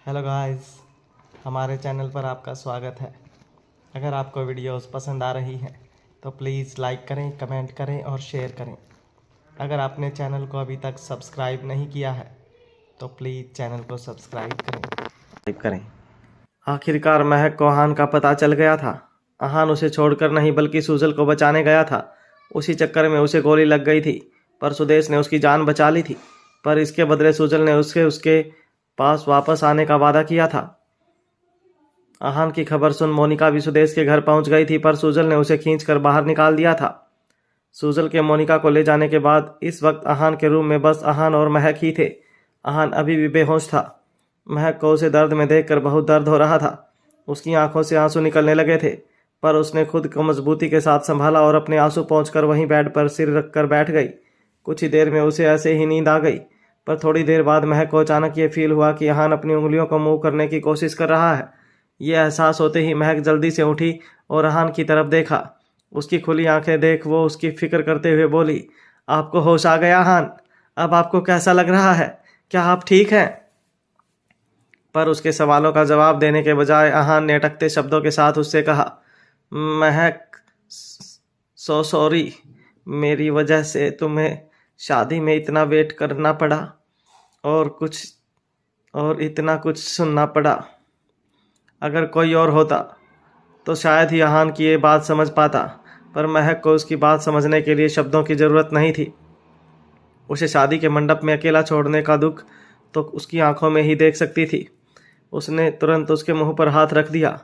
Hello guys, हमारे channel पर आपका स्वागत है। अगर आपको वीडियोस पसंद आ रही हैं तो प्लीज़ लाइक करें, कमेंट करें और शेयर करें। अगर आपने चैनल को अभी तक सब्सक्राइब नहीं किया है तो प्लीज़ चैनल को सब्सक्राइब करें। आखिरकार महक को अहान का पता चल गया था। अहान उसे छोड़कर नहीं बल्कि सूजल को बचाने गया था। उसी चक्कर में उसे गोली लग गई थी, पर सुदेश ने उसकी जान बचा ली थी। पर इसके बदले सूजल ने उसके पास वापस आने का वादा किया था। अहान की खबर सुन मोनिका भी सुदेश के घर पहुंच गई थी, पर सूजल ने उसे खींचकर बाहर निकाल दिया था। सूजल के मोनिका को ले जाने के बाद इस वक्त अहान के रूम में बस अहान और महक ही थे। अहान अभी भी बेहोश था। महक को उसे दर्द में देखकर बहुत दर्द हो रहा था। उसकी आंखों से आंसू निकलने लगे थे, पर उसने खुद को मजबूती के साथ संभाला और अपने आंसू पोंछकर वहीं बेड पर सिर रखकर बैठ गई। कुछ ही देर में उसे ऐसे ही नींद आ गई, पर थोड़ी देर बाद महक को अचानक ये फील हुआ कि अहान अपनी उंगलियों को मूव करने की कोशिश कर रहा है। ये एहसास होते ही महक जल्दी से उठी और अहान की तरफ देखा। उसकी खुली आंखें देख वो उसकी फिक्र करते हुए बोली, आपको होश आ गया अहान? अब आपको कैसा लग रहा है? क्या आप ठीक हैं? पर उसके सवालों का जवाब देने के बजाय अहान ने अटकते शब्दों के साथ उससे कहा, महक, सो सॉरी, मेरी वजह से तुम्हें शादी में इतना वेट करना पड़ा और इतना कुछ सुनना पड़ा। अगर कोई और होता तो शायद ही अहान की ये बात समझ पाता, पर महक को उसकी बात समझने के लिए शब्दों की ज़रूरत नहीं थी। उसे शादी के मंडप में अकेला छोड़ने का दुख तो उसकी आंखों में ही देख सकती थी। उसने तुरंत उसके मुंह पर हाथ रख दिया।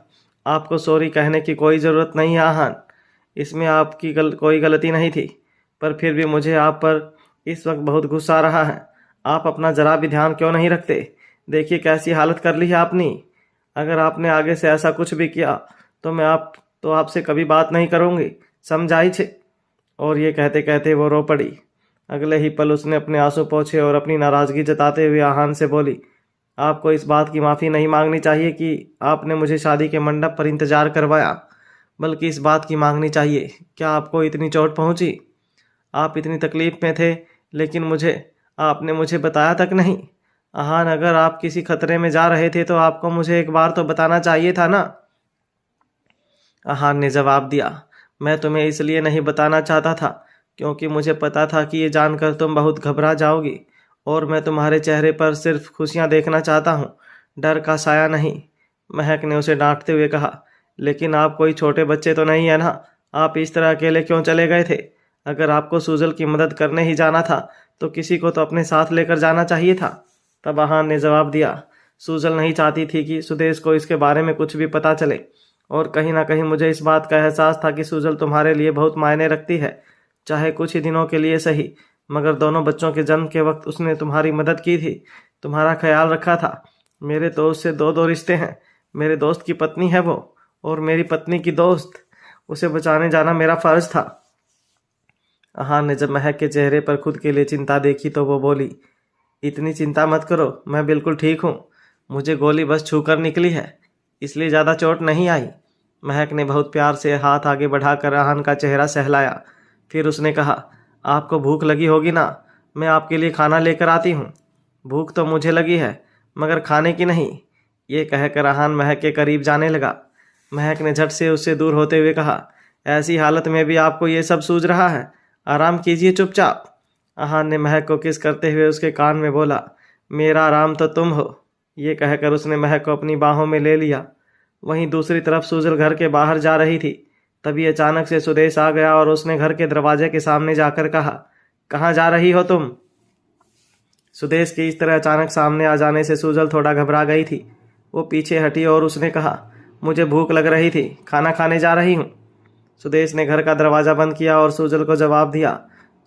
आपको सॉरी कहने की कोई ज़रूरत नहीं है अहान, इसमें आपकी कोई गलती नहीं थी, पर फिर भी मुझे आप पर इस वक्त बहुत गुस्सा आ रहा है। आप अपना ज़रा भी ध्यान क्यों नहीं रखते? देखिए कैसी हालत कर ली है आपने। अगर आपने आगे से ऐसा कुछ भी किया तो मैं आपसे कभी बात नहीं करूँगी, समझाई छे? और ये कहते कहते वो रो पड़ी। अगले ही पल उसने अपने आंसू पोंछे और अपनी नाराज़गी जताते हुए अहान से बोली, आपको इस बात की माफ़ी नहीं मांगनी चाहिए कि आपने मुझे शादी के मंडप पर इंतज़ार करवाया, बल्कि इस बात की मांगनी चाहिए, क्या आपको इतनी चोट पहुंची? आप इतनी तकलीफ़ में थे लेकिन आपने मुझे बताया तक नहीं। अहान, अगर आप किसी खतरे में जा रहे थे तो आपको मुझे एक बार तो बताना चाहिए था ना। अहान ने जवाब दिया, मैं तुम्हें इसलिए नहीं बताना चाहता था क्योंकि मुझे पता था कि ये जानकर तुम बहुत घबरा जाओगी, और मैं तुम्हारे चेहरे पर सिर्फ खुशियाँ देखना चाहता हूँ, डर का साया नहीं। महक ने उसे डांटते हुए कहा, लेकिन आप कोई छोटे बच्चे तो नहीं है ना, आप इस तरह अकेले क्यों चले गए थे? अगर आपको सूजल की मदद करने ही जाना था तो किसी को तो अपने साथ लेकर जाना चाहिए था। तब अहान ने जवाब दिया, सूजल नहीं चाहती थी कि सुदेश को इसके बारे में कुछ भी पता चले, और कहीं ना कहीं मुझे इस बात का एहसास था कि सूजल तुम्हारे लिए बहुत मायने रखती है, चाहे कुछ ही दिनों के लिए सही, मगर दोनों बच्चों के जन्म के वक्त उसने तुम्हारी मदद की थी, तुम्हारा ख्याल रखा था। मेरे दोस्त से दो रिश्ते हैं, मेरे दोस्त की पत्नी है वो, और मेरी पत्नी की दोस्त, उसे बचाने जाना मेरा फर्ज था। अहान ने जब महक के चेहरे पर खुद के लिए चिंता देखी तो वो बोली, इतनी चिंता मत करो, मैं बिल्कुल ठीक हूँ, मुझे गोली बस छूकर निकली है, इसलिए ज़्यादा चोट नहीं आई। महक ने बहुत प्यार से हाथ आगे बढ़ाकर अहान का चेहरा सहलाया। फिर उसने कहा, आपको भूख लगी होगी ना, मैं आपके लिए खाना लेकर आती हूँ। भूख तो मुझे लगी है, मगर खाने की नहीं। ये कहकर अहान महक के करीब जाने लगा। महक ने झट से उससे दूर होते हुए कहा, ऐसी हालत में भी आपको ये सब सूझ रहा है? आराम कीजिए चुपचाप। अहान ने महक को किस करते हुए उसके कान में बोला, मेरा आराम तो तुम हो। ये कहकर उसने महक को अपनी बाहों में ले लिया। वहीं दूसरी तरफ सूजल घर के बाहर जा रही थी। तभी अचानक से सुदेश आ गया और उसने घर के दरवाजे के सामने जाकर कहा, कहाँ जा रही हो तुम? सुदेश के इस तरह अचानक सामने आ जाने से सूजल थोड़ा घबरा गई थी। वो पीछे हटी और उसने कहा, मुझे भूख लग रही थी, खाना खाने जा रही हूँ। सुदेश ने घर का दरवाज़ा बंद किया और सूजल को जवाब दिया,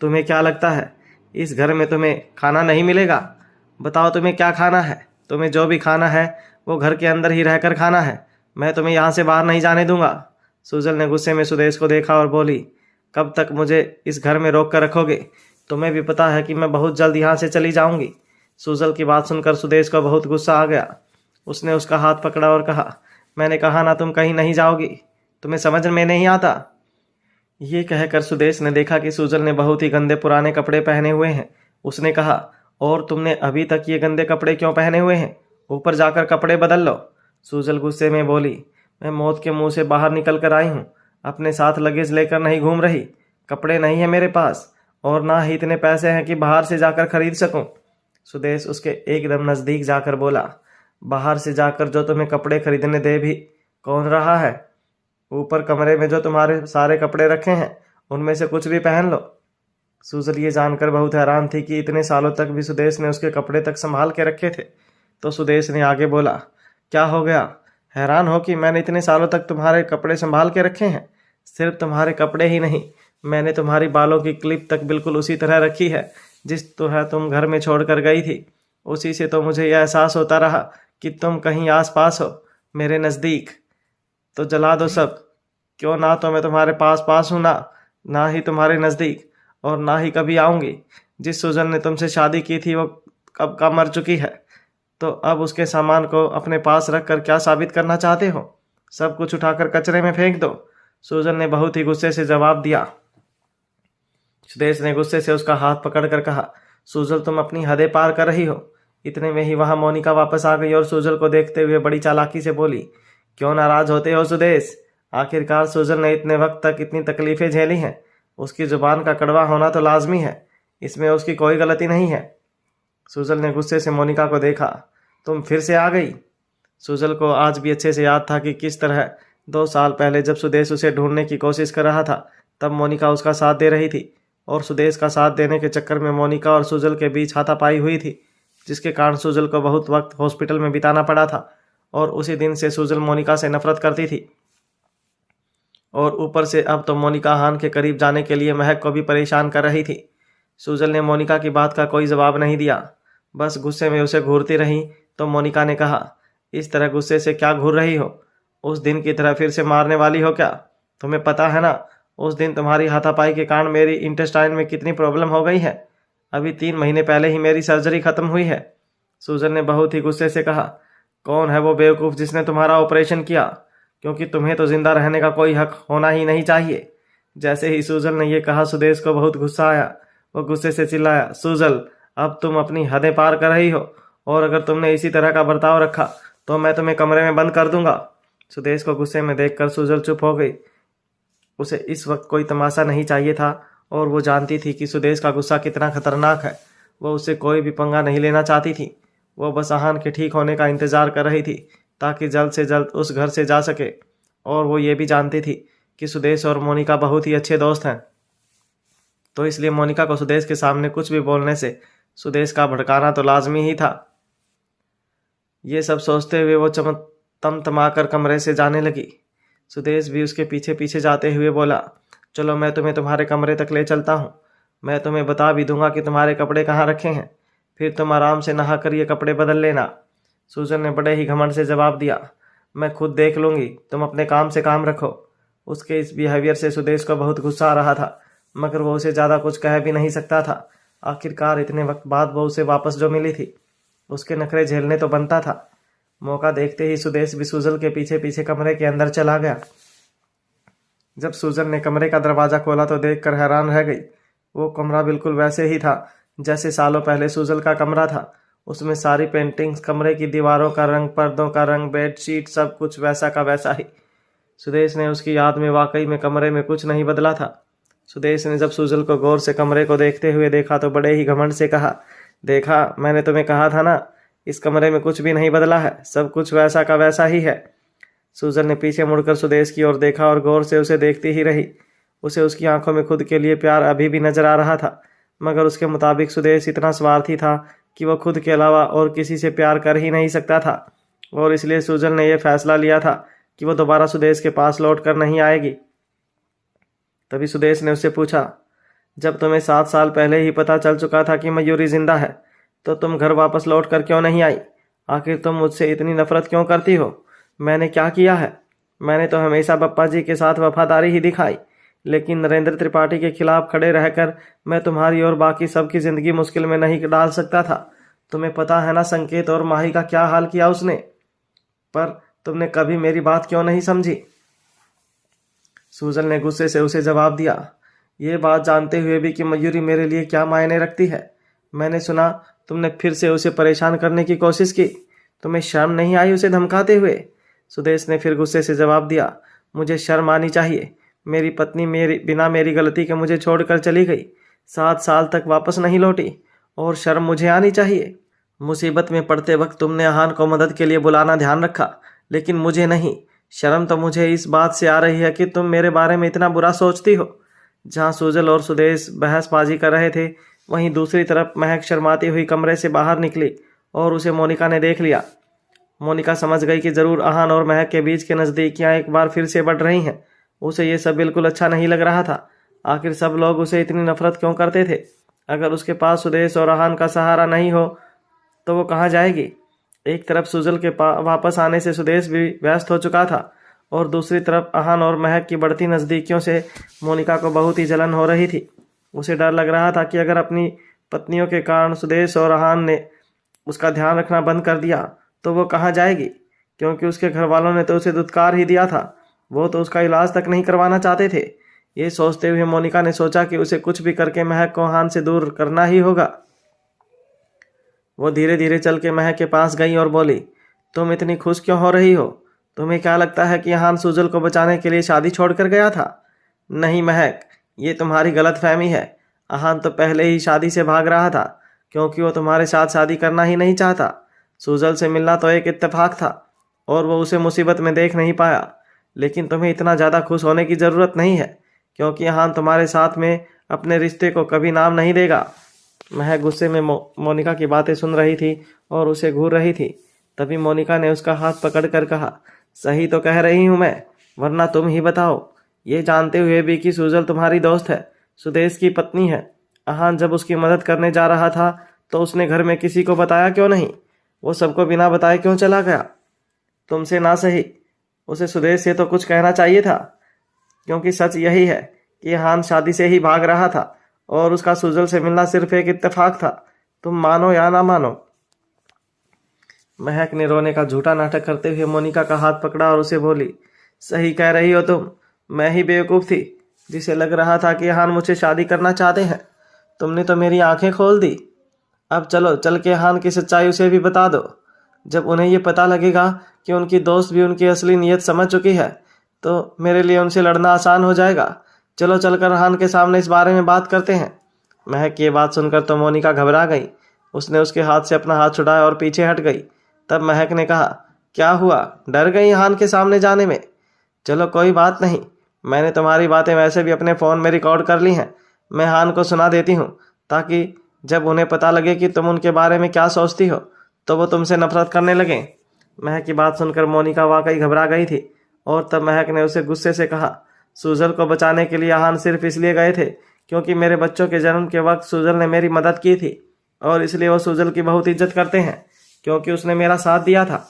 तुम्हें क्या लगता है इस घर में तुम्हें खाना नहीं मिलेगा? बताओ तुम्हें क्या खाना है? तुम्हें जो भी खाना है वो घर के अंदर ही रहकर खाना है, मैं तुम्हें यहाँ से बाहर नहीं जाने दूंगा। सूजल ने गुस्से में सुदेश को देखा और बोली, कब तक मुझे इस घर में रोक कर रखोगे? तुम्हें भी पता है कि मैं बहुत जल्द यहाँ से चली जाऊँगी। सूजल की बात सुनकर सुदेश को बहुत गुस्सा आ गया। उसने उसका हाथ पकड़ा और कहा, मैंने कहा ना तुम कहीं नहीं जाओगी, तुम्हें समझ में नहीं आता? ये कहकर सुदेश ने देखा कि सूजल ने बहुत ही गंदे पुराने कपड़े पहने हुए हैं। उसने कहा, और तुमने अभी तक ये गंदे कपड़े क्यों पहने हुए हैं? ऊपर जाकर कपड़े बदल लो। सूजल गुस्से में बोली, मैं मौत के मुंह से बाहर निकल कर आई हूँ, अपने साथ लगेज लेकर नहीं घूम रही। कपड़े नहीं है मेरे पास, और ना ही इतने पैसे हैं कि बाहर से जाकर खरीद सकूं। सुदेश उसके एकदम नजदीक जाकर बोला, बाहर से जाकर जो तुम्हें कपड़े खरीदने दे भी कौन रहा है? ऊपर कमरे में जो तुम्हारे सारे कपड़े रखे हैं उनमें से कुछ भी पहन लो। सूजल ये जानकर बहुत हैरान थी कि इतने सालों तक भी सुदेश ने उसके कपड़े तक संभाल के रखे थे। तो सुदेश ने आगे बोला, क्या हो गया? हैरान हो कि मैंने इतने सालों तक तुम्हारे कपड़े संभाल के रखे हैं? सिर्फ तुम्हारे कपड़े ही नहीं, मैंने तुम्हारी बालों की क्लिप तक बिल्कुल उसी तरह रखी है जिस तरह तुम घर में छोड़ कर गई थी। उसी से तो मुझे यह एहसास होता रहा कि तुम कहीं आस पास हो, मेरे नज़दीक। तो जला दो सब, क्यों ना तो मैं तुम्हारे पास पास हूँ, ना ही तुम्हारे नज़दीक, और ना ही कभी आऊँगी। जिस सुजन ने तुमसे शादी की थी वो कब का मर चुकी है, तो अब उसके सामान को अपने पास रख कर क्या साबित करना चाहते हो? सब कुछ उठाकर कचरे में फेंक दो। सुजन ने बहुत ही गुस्से से जवाब दिया। सुदेश ने गुस्से से उसका हाथ पकड़कर कहा, सुजल तुम अपनी हदें पार कर रही हो। इतने में ही वहां मोनिका वापस आ गई और सुजल को देखते हुए बड़ी चालाकी से बोली, क्यों नाराज होते हो सुदेश? आखिरकार सुजल ने इतने वक्त तक इतनी तकलीफें झेली हैं, उसकी जुबान का कड़वा होना तो लाजमी है, इसमें उसकी कोई गलती नहीं है। सुजल ने गुस्से से मोनिका को देखा, तुम फिर से आ गई। सुजल को आज भी अच्छे से याद था कि किस तरह 2 साल पहले जब सुदेश उसे ढूंढने की कोशिश कर रहा था तब मोनिका उसका साथ दे रही थी, और सुदेश का साथ देने के चक्कर में मोनिका और सुजल के बीच हाथापाई हुई थी, जिसके कारण सुजल को बहुत वक्त हॉस्पिटल में बिताना पड़ा था। और उसी दिन से सुजल मोनिका से नफरत करती थी, और ऊपर से अब तो मोनिका हान के करीब जाने के लिए महक को भी परेशान कर रही थी। सुजल ने मोनिका की बात का कोई जवाब नहीं दिया, बस गुस्से में उसे घूरती रही। तो मोनिका ने कहा, इस तरह गुस्से से क्या घूर रही हो? उस दिन की तरह फिर से मारने वाली हो क्या? तुम्हें पता है ना उस दिन तुम्हारी हाथापाई के कारण मेरी इंटेस्टाइन में कितनी प्रॉब्लम हो गई है। अभी 3 महीने पहले ही मेरी सर्जरी खत्म हुई है। सुजल ने बहुत ही गुस्से से कहा, कौन है वो बेवकूफ़ जिसने तुम्हारा ऑपरेशन किया? क्योंकि तुम्हें तो जिंदा रहने का कोई हक होना ही नहीं चाहिए। जैसे ही सुजल ने यह कहा सुदेश को बहुत गुस्सा आया। वो गुस्से से चिल्लाया, सुजल अब तुम अपनी हदें पार कर रही हो, और अगर तुमने इसी तरह का बर्ताव रखा तो मैं तुम्हें कमरे में बंद कर दूंगा। सुदेश को गुस्से में देखकर सुजल चुप हो गई। उसे इस वक्त कोई तमाशा नहीं चाहिए था, और वो जानती थी कि सुदेश का गुस्सा कितना खतरनाक है। वो उससे कोई भी पंगा नहीं लेना चाहती थी। वो बस आहान के ठीक होने का इंतजार कर रही थी ताकि जल्द से जल्द उस घर से जा सके। और वो ये भी जानती थी कि सुदेश और मोनिका बहुत ही अच्छे दोस्त हैं, तो इसलिए मोनिका को सुदेश के सामने कुछ भी बोलने से सुदेश का भड़काना तो लाजमी ही था। ये सब सोचते हुए वो तमतमाकर कमरे से जाने लगी। सुदेश भी उसके पीछे पीछे जाते हुए बोला, चलो मैं तुम्हें तुम्हारे कमरे तक ले चलता हूँ। मैं तुम्हें बता भी दूंगा कि तुम्हारे कपड़े कहाँ रखे हैं, फिर तुम आराम से नहा कर ये कपड़े बदल लेना। सुजन ने बड़े ही घमंड से जवाब दिया, मैं खुद देख लूँगी, तुम अपने काम से काम रखो। उसके इस बिहेवियर से सुदेश को बहुत गुस्सा आ रहा था, मगर वो उसे ज़्यादा कुछ कह भी नहीं सकता था। आखिरकार इतने वक्त बाद वो उसे वापस जो मिली थी, उसके नखरे झेलने तो बनता था। मौका देखते ही सुदेश भी सुजल के पीछे पीछे कमरे के अंदर चला गया। जब सुजल ने कमरे का दरवाज़ा खोला तो देखकर हैरान रह गई। वो कमरा बिल्कुल वैसे ही था जैसे सालों पहले सुजल का कमरा था। उसमें सारी पेंटिंग्स, कमरे की दीवारों का रंग, पर्दों का रंग, बेडशीट, सब कुछ वैसा का वैसा ही। सुदेश ने उसकी याद में वाकई में कमरे में कुछ नहीं बदला था। सुदेश ने जब सुजल को गौर से कमरे को देखते हुए देखा तो बड़े ही घमंड से कहा, देखा, मैंने तुम्हें कहा था ना, इस कमरे में कुछ भी नहीं बदला है, सब कुछ वैसा का वैसा ही है। सुजल ने पीछे मुड़कर सुदेश की ओर देखा और गौर से उसे देखती ही रही। उसे उसकी आंखों में खुद के लिए प्यार अभी भी नजर आ रहा था, मगर उसके मुताबिक सुदेश इतना स्वार्थी था कि वह खुद के अलावा और किसी से प्यार कर ही नहीं सकता था। और इसलिए सुजल ने यह फैसला लिया था कि वह दोबारा सुदेश के पास लौट कर नहीं आएगी। तभी सुदेश ने उससे पूछा, जब तुम्हें 7 साल पहले ही पता चल चुका था कि मयूरी जिंदा है, तो तुम घर वापस लौट कर क्यों नहीं आई? आखिर तुम मुझसे इतनी नफरत क्यों करती हो? मैंने क्या किया है? मैंने तो हमेशा बप्पा जी के साथ वफादारी ही दिखाई, लेकिन नरेंद्र त्रिपाठी के खिलाफ खड़े रहकर मैं तुम्हारी और बाकी सबकी जिंदगी मुश्किल में नहीं डाल सकता था। तुम्हें पता है ना संकेत और माही का क्या हाल किया उसने? पर तुमने कभी मेरी बात क्यों नहीं समझी? सुजल ने गुस्से से उसे जवाब दिया, ये बात जानते हुए भी कि मयूरी मेरे लिए क्या मायने रखती है। मैंने सुना तुमने फिर से उसे परेशान करने की कोशिश की। तुम्हें शर्म नहीं आई उसे धमकाते हुए? सुदेश ने फिर गुस्से से जवाब दिया, मुझे शर्म आनी चाहिए। मेरी पत्नी बिना मेरी गलती के मुझे छोड़कर चली गई, 7 साल तक वापस नहीं लौटी, और शर्म मुझे आनी चाहिए। मुसीबत में पड़ते वक्त तुमने आहान को मदद के लिए बुलाना ध्यान रखा, लेकिन मुझे नहीं। शर्म तो मुझे इस बात से आ रही है कि तुम मेरे बारे में इतना बुरा सोचती हो। जहाँ सुजल और सुदेश बहसबाजी कर रहे थे, वहीं दूसरी तरफ महक शर्माती हुई कमरे से बाहर निकली और उसे मोनिका ने देख लिया। मोनिका समझ गई कि जरूर आहान और महक के बीच के नज़दीकियाँ एक बार फिर से बढ़ रही हैं। उसे ये सब बिल्कुल अच्छा नहीं लग रहा था। आखिर सब लोग उसे इतनी नफरत क्यों करते थे? अगर उसके पास सुदेश और आहान का सहारा नहीं हो तो वो कहाँ जाएगी? एक तरफ सुजल के वापस आने से सुदेश भी व्यस्त हो चुका था, और दूसरी तरफ आहान और महक की बढ़ती नज़दीकियों से मोनिका को बहुत ही जलन हो रही थी। उसे डर लग रहा था कि अगर अपनी पत्नियों के कारण सुदेश और आहान ने उसका ध्यान रखना बंद कर दिया तो वो कहाँ जाएगी, क्योंकि उसके घर वालों ने तो उसे दुत्कार ही दिया था। वो तो उसका इलाज तक नहीं करवाना चाहते थे। ये सोचते हुए मोनिका ने सोचा कि उसे कुछ भी करके महक को आहान से दूर करना ही होगा। वो धीरे धीरे चल के महक के पास गई और बोली, तुम इतनी खुश क्यों हो रही हो? तुम्हें क्या लगता है कि आहान सुजल को बचाने के लिए शादी छोड़कर गया था? नहीं महक, ये तुम्हारी गलत फहमी है। आहान तो पहले ही शादी से भाग रहा था, क्योंकि वो तुम्हारे साथ शादी करना ही नहीं चाहता। सुजल से मिलना तो एक इत्तेफाक था, और वो उसे मुसीबत में देख नहीं पाया। लेकिन तुम्हें इतना ज़्यादा खुश होने की ज़रूरत नहीं है, क्योंकि आहान तुम्हारे साथ में अपने रिश्ते को कभी नाम नहीं देगा। महक गुस्से में मोनिका की बातें सुन रही थी और उसे घूर रही थी। तभी मोनिका ने उसका हाथ पकड़कर कहा, सही तो कह रही हूँ मैं, वरना तुम ही बताओ। ये जानते हुए भी कि सुजल तुम्हारी दोस्त है, सुदेश की पत्नी है। आहान जब उसकी मदद करने जा रहा था तो उसने घर में किसी को बताया क्यों नहीं? वो सबको बिना बताए क्यों चला गया? तुमसे ना सही, उसे सुदेश से तो कुछ कहना चाहिए था, क्योंकि सच यही है कि आहान शादी से ही भाग रहा था और उसका सुजल से मिलना सिर्फ एक इत्तेफाक था। तुम मानो या ना मानो। महक ने रोने का झूठा नाटक करते हुए मोनिका का हाथ पकड़ा और उसे बोली, सही कह रही हो तुम। मैं ही बेवकूफ़ थी, जिसे लग रहा था कि आहान मुझसे शादी करना चाहते हैं। तुमने तो मेरी आंखें खोल दी। अब चलो चल के आहान की सच्चाई उसे भी बता दो। जब उन्हें ये पता लगेगा कि उनकी दोस्त भी उनकी असली नीयत समझ चुकी है, तो मेरे लिए उनसे लड़ना आसान हो जाएगा। चलो चलकर आहान के सामने इस बारे में बात करते हैं। महक ये बात सुनकर तो मोनिका घबरा गई। उसने उसके हाथ से अपना हाथ छुड़ाया और पीछे हट गई। तब महक ने कहा, क्या हुआ, डर गई आहान के सामने जाने में? चलो कोई बात नहीं, मैंने तुम्हारी बातें वैसे भी अपने फ़ोन में रिकॉर्ड कर ली हैं। मैं आहान को सुना देती हूँ, ताकि जब उन्हें पता लगे कि तुम उनके बारे में क्या सोचती हो तो वो तुमसे नफरत करने लगें। महक की बात सुनकर मोनिका वाकई घबरा गई थी, और तब महक ने उसे गुस्से से कहा, सुजल को बचाने के लिए आहान सिर्फ इसलिए गए थे क्योंकि मेरे बच्चों के जन्म के वक्त सुजल ने मेरी मदद की थी, और इसलिए वो सुजल की बहुत इज्जत करते हैं, क्योंकि उसने मेरा साथ दिया था।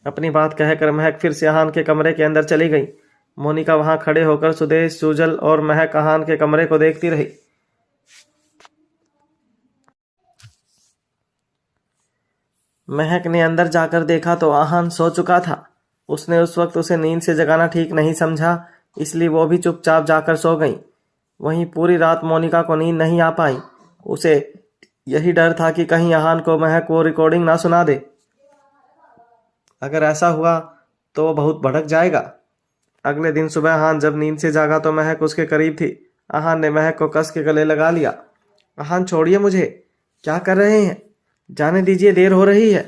अपनी बात कहकर महक फिर से आहान के कमरे के अंदर चली गई। मोनिका वहां खड़े होकर सुदेश, सुजल और महक आहान के कमरे को देखती रही। महक ने अंदर जाकर देखा तो आहान सो चुका था। उसने उस वक्त उसे नींद से जगाना ठीक नहीं समझा, इसलिए वो भी चुपचाप जाकर सो गई। वहीं पूरी रात मोनिका को नींद नहीं आ पाई। उसे यही डर था कि कहीं आहान को महक वो रिकॉर्डिंग ना सुना दे। अगर ऐसा हुआ तो वो बहुत भड़क जाएगा। अगले दिन सुबह आहान जब नींद से जागा तो महक उसके करीब थी। आहान ने महक को कस के गले लगा लिया। आहान छोड़िए मुझे, क्या कर रहे हैं? जाने दीजिए, देर हो रही है।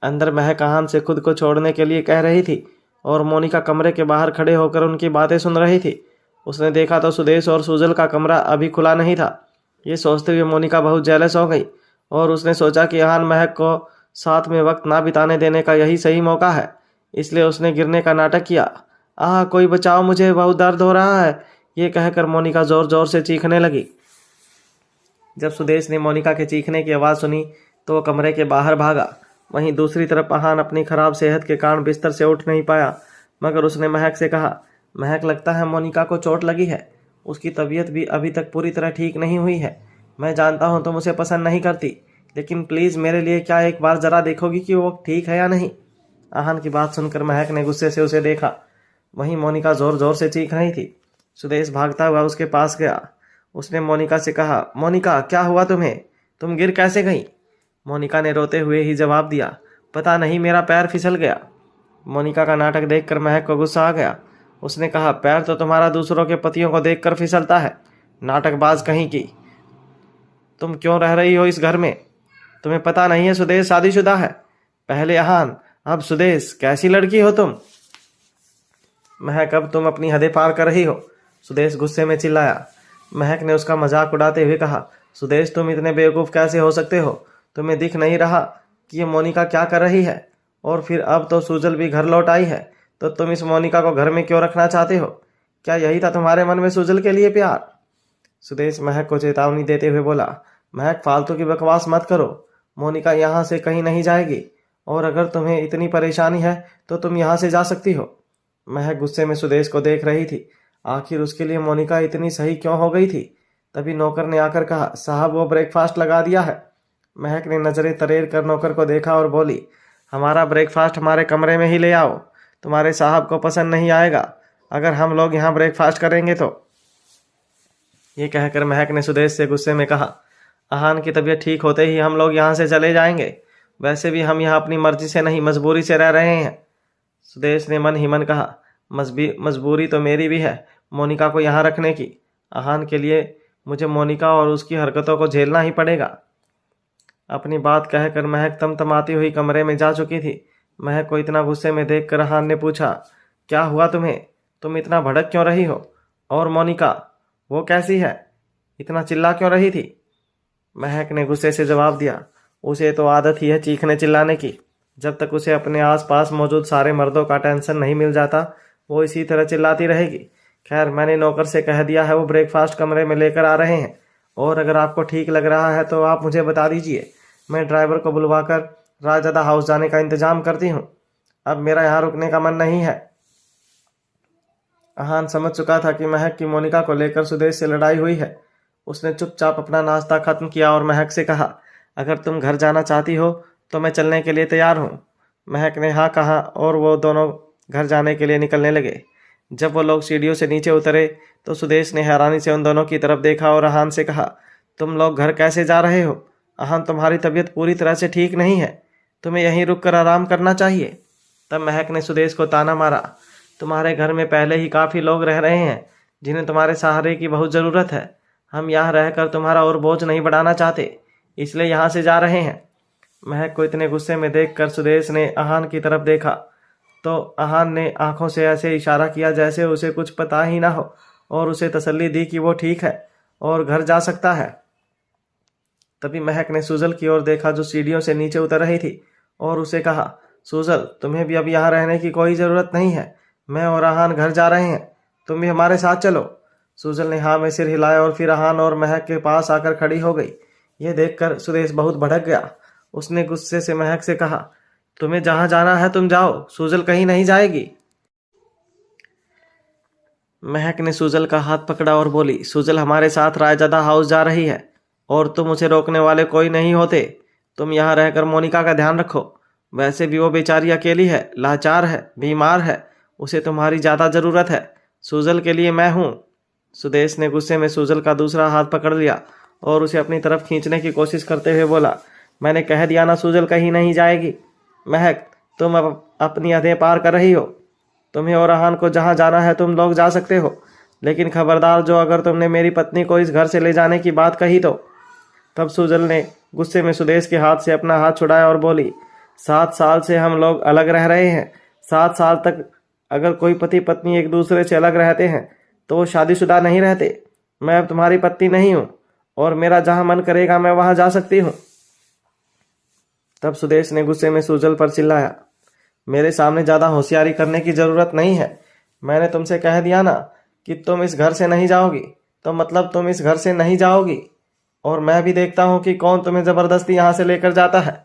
अंदर महक आहान से खुद को छोड़ने के लिए कह रही थी, और मोनिका कमरे के बाहर खड़े होकर उनकी बातें सुन रही थी। उसने देखा तो सुदेश और सुजल का कमरा अभी खुला नहीं था। ये सोचते हुए मोनिका बहुत जेलस हो गई, और उसने सोचा कि आहान महक को साथ में वक्त ना बिताने देने का यही सही मौका है। इसलिए उसने गिरने का नाटक किया। कोई बचाओ मुझे, बहुत दर्द हो रहा है, ये कहकर मोनिका जोर जोर से चीखने लगी। जब सुदेश ने मोनिका के चीखने की आवाज़ सुनी तो वो कमरे के बाहर भागा। वहीं दूसरी तरफ आहान अपनी खराब सेहत के कारण बिस्तर से उठ नहीं पाया, मगर उसने महक से कहा, महक लगता है मोनिका को चोट लगी है। उसकी तबीयत भी अभी तक पूरी तरह ठीक नहीं हुई है। मैं जानता हूँ तुम उसे पसंद नहीं करती, लेकिन प्लीज़ मेरे लिए क्या एक बार ज़रा देखोगी कि वो ठीक है या नहीं? आहान की बात सुनकर महक ने गुस्से से उसे देखा। वहीं मोनिका ज़ोर ज़ोर से चीख रही थी। सुदेश भागता हुआ उसके पास गया। उसने मोनिका से कहा, मोनिका क्या हुआ तुम्हें? तुम गिर कैसे गई? मोनिका ने रोते हुए ही जवाब दिया, पता नहीं मेरा पैर फिसल गया। मोनिका का नाटक देखकर महक को गुस्सा आ गया। उसने कहा, पैर तो तुम्हारा दूसरों के पतियों को देखकर फिसलता है, नाटकबाज कहीं की। तुम क्यों रह रही हो इस घर में? तुम्हें पता नहीं है सुदेश शादीशुदा है? पहले अहान, अब सुदेश, कैसी लड़की हो तुम? महक, अब तुम अपनी हदें पार कर रही हो, सुदेश गुस्से में चिल्लाया। महक ने उसका मजाक उड़ाते हुए कहा, सुदेश तुम इतने बेवकूफ़ कैसे हो सकते हो? तुम्हें दिख नहीं रहा कि ये मोनिका क्या कर रही है? और फिर अब तो सुजल भी घर लौट आई है, तो तुम इस मोनिका को घर में क्यों रखना चाहते हो? क्या यही था तुम्हारे मन में सुजल के लिए प्यार? सुदेश महक को चेतावनी देते हुए बोला, महक फालतू की बकवास मत करो, मोनिका यहाँ से कहीं नहीं जाएगी, और अगर तुम्हें इतनी परेशानी है तो तुम यहाँ से जा सकती हो। महक गुस्से में सुदेश को देख रही थी, आखिर उसके लिए मोनिका इतनी सही क्यों हो गई थी। तभी नौकर ने आकर कहा, साहब वो ब्रेकफास्ट लगा दिया है। महक ने नजरें तरेर कर नौकर को देखा और बोली, हमारा ब्रेकफास्ट हमारे कमरे में ही ले आओ, तुम्हारे साहब को पसंद नहीं आएगा अगर हम लोग यहाँ ब्रेकफास्ट करेंगे तो। ये कहकर महक ने सुदेश से गुस्से में कहा, अहान की तबीयत ठीक होते ही हम लोग यहाँ से चले जाएंगे, वैसे भी हम यहाँ अपनी मर्जी से नहीं मजबूरी से रह रहे हैं। सुदेश ने मन ही मन कहा, मजबूरी तो मेरी भी है मोनिका को यहाँ रखने की। अहान के लिए मुझे मोनिका और उसकी हरकतों को झेलना ही पड़ेगा। अपनी बात कहकर महक तमतमाती हुई कमरे में जा चुकी थी। महक को इतना गुस्से में देखकर अहान ने पूछा, क्या हुआ तुम्हें? तुम इतना भड़क क्यों रही हो? और मोनिका वो कैसी है? इतना चिल्ला क्यों रही थी? महक ने गुस्से से जवाब दिया, उसे तो आदत ही है चीखने चिल्लाने की। जब तक उसे अपने आसपास मौजूद सारे मर्दों का टेंशन नहीं मिल जाता वो इसी तरह चिल्लाती रहेगी। खैर, मैंने नौकर से कह दिया है, वो ब्रेकफास्ट कमरे में लेकर आ रहे हैं, और अगर आपको ठीक लग रहा है तो आप मुझे बता दीजिए, मैं ड्राइवर को बुलवाकर राजदा हाउस जाने का इंतजाम करती हूँ। अब मेरा यहाँ रुकने का मन नहीं है। अहान समझ चुका था कि महक की मोनिका को लेकर सुदेश से लड़ाई हुई है। उसने चुपचाप अपना नाश्ता खत्म किया और महक से कहा, अगर तुम घर जाना चाहती हो तो मैं चलने के लिए तैयार हूँ। महक ने हाँ कहा और वो दोनों घर जाने के लिए निकलने लगे। जब वो लोग सीढ़ियों से नीचे उतरे तो सुदेश ने हैरानी से उन दोनों की तरफ देखा और अहान से कहा, तुम लोग घर कैसे जा रहे हो? अहान, तुम्हारी तबीयत पूरी तरह से ठीक नहीं है, तुम्हें यहीं रुक कर आराम करना चाहिए। तब महक ने सुदेश को ताना मारा, तुम्हारे घर में पहले ही काफ़ी लोग रह रहे हैं जिन्हें तुम्हारे सहारे की बहुत ज़रूरत है। हम यहाँ रहकर तुम्हारा और बोझ नहीं बढ़ाना चाहते, इसलिए यहाँ से जा रहे हैं। महक को इतने गुस्से में देखकर सुदेश ने अहान की तरफ देखा तो अहान ने आंखों से ऐसे इशारा किया जैसे उसे कुछ पता ही ना हो, और उसे तसल्ली दी कि वो ठीक है और घर जा सकता है। तभी महक ने सुजल की ओर देखा जो सीढ़ियों से नीचे उतर रही थी, और उसे कहा, सुजल, तुम्हें भी अब यहाँ रहने की कोई ज़रूरत नहीं है, मैं और अहान घर जा रहे हैं, तुम भी हमारे साथ चलो। सुजल ने हाँ में सिर हिलाया और फिर अहान और महक के पास आकर खड़ी हो गई। ये देखकर सुदेश बहुत भड़क गया। उसने गुस्से से महक से कहा, तुम्हें जहाँ जाना है तुम जाओ, सुजल कहीं नहीं जाएगी। महक ने सुजल का हाथ पकड़ा और बोली, सुजल हमारे साथ रायजादा हाउस जा रही है और तुम उसे रोकने वाले कोई नहीं होते। तुम यहाँ रहकर मोनिका का ध्यान रखो, वैसे भी वो बेचारी अकेली है, लाचार है, बीमार है, उसे तुम्हारी ज़्यादा ज़रूरत है। सुजल के लिए मैं हूँ। सुदेश ने गुस्से में सुजल का दूसरा हाथ पकड़ लिया और उसे अपनी तरफ खींचने की कोशिश करते हुए बोला, मैंने कह दिया ना, सुजल कहीं नहीं जाएगी। महक, तुम अब अपनी हदें पार कर रही हो। तुम्हें और अहान को जहाँ जाना है तुम लोग जा सकते हो, लेकिन खबरदार जो अगर तुमने मेरी पत्नी को इस घर से ले जाने की बात कही तो। तब सुजल ने गुस्से में सुदेश के हाथ से अपना हाथ छुड़ाया और बोली, 7 साल से हम लोग अलग रह रहे हैं। 7 साल तक अगर कोई पति पत्नी एक दूसरे से अलग रहते हैं तो वो शादीशुदा नहीं रहते। मैं अब तुम्हारी पत्नी नहीं हूँ और मेरा जहाँ मन करेगा मैं वहाँ जा सकती हूँ। तब सुदेश ने गुस्से में सुजल पर चिल्लाया, मेरे सामने ज़्यादा होशियारी करने की ज़रूरत नहीं है। मैंने तुमसे कह दिया ना कि तुम इस घर से नहीं जाओगी, तो मतलब तुम इस घर से नहीं जाओगी, और मैं भी देखता हूँ कि कौन तुम्हें ज़बरदस्ती यहाँ से लेकर जाता है।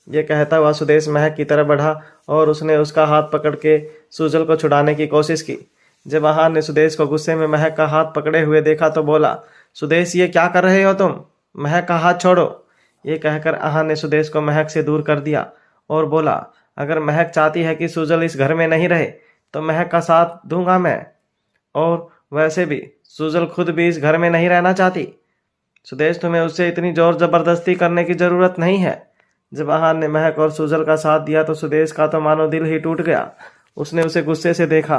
ये कहता हुआ सुदेश महक की तरफ बढ़ा और उसने उसका हाथ पकड़ के सुजल को छुड़ाने की कोशिश की। जब अहान ने सुदेश को गुस्से में महक का हाथ पकड़े हुए देखा तो बोला, सुदेश, ये क्या कर रहे हो तुम? महक का हाथ छोड़ो। ये कहकर अहान ने सुदेश को महक से दूर कर दिया और बोला, अगर महक चाहती है कि सुजल इस घर में नहीं रहे तो महक का साथ दूंगा मैं, और वैसे भी सुजल खुद भी इस घर में नहीं रहना चाहती। सुदेश, तुम्हें उससे इतनी जोर जबरदस्ती करने की ज़रूरत नहीं है। जब आहान ने महक और सुजल का साथ दिया तो सुदेश का तो मानो दिल ही टूट गया। उसने उसे गुस्से से देखा।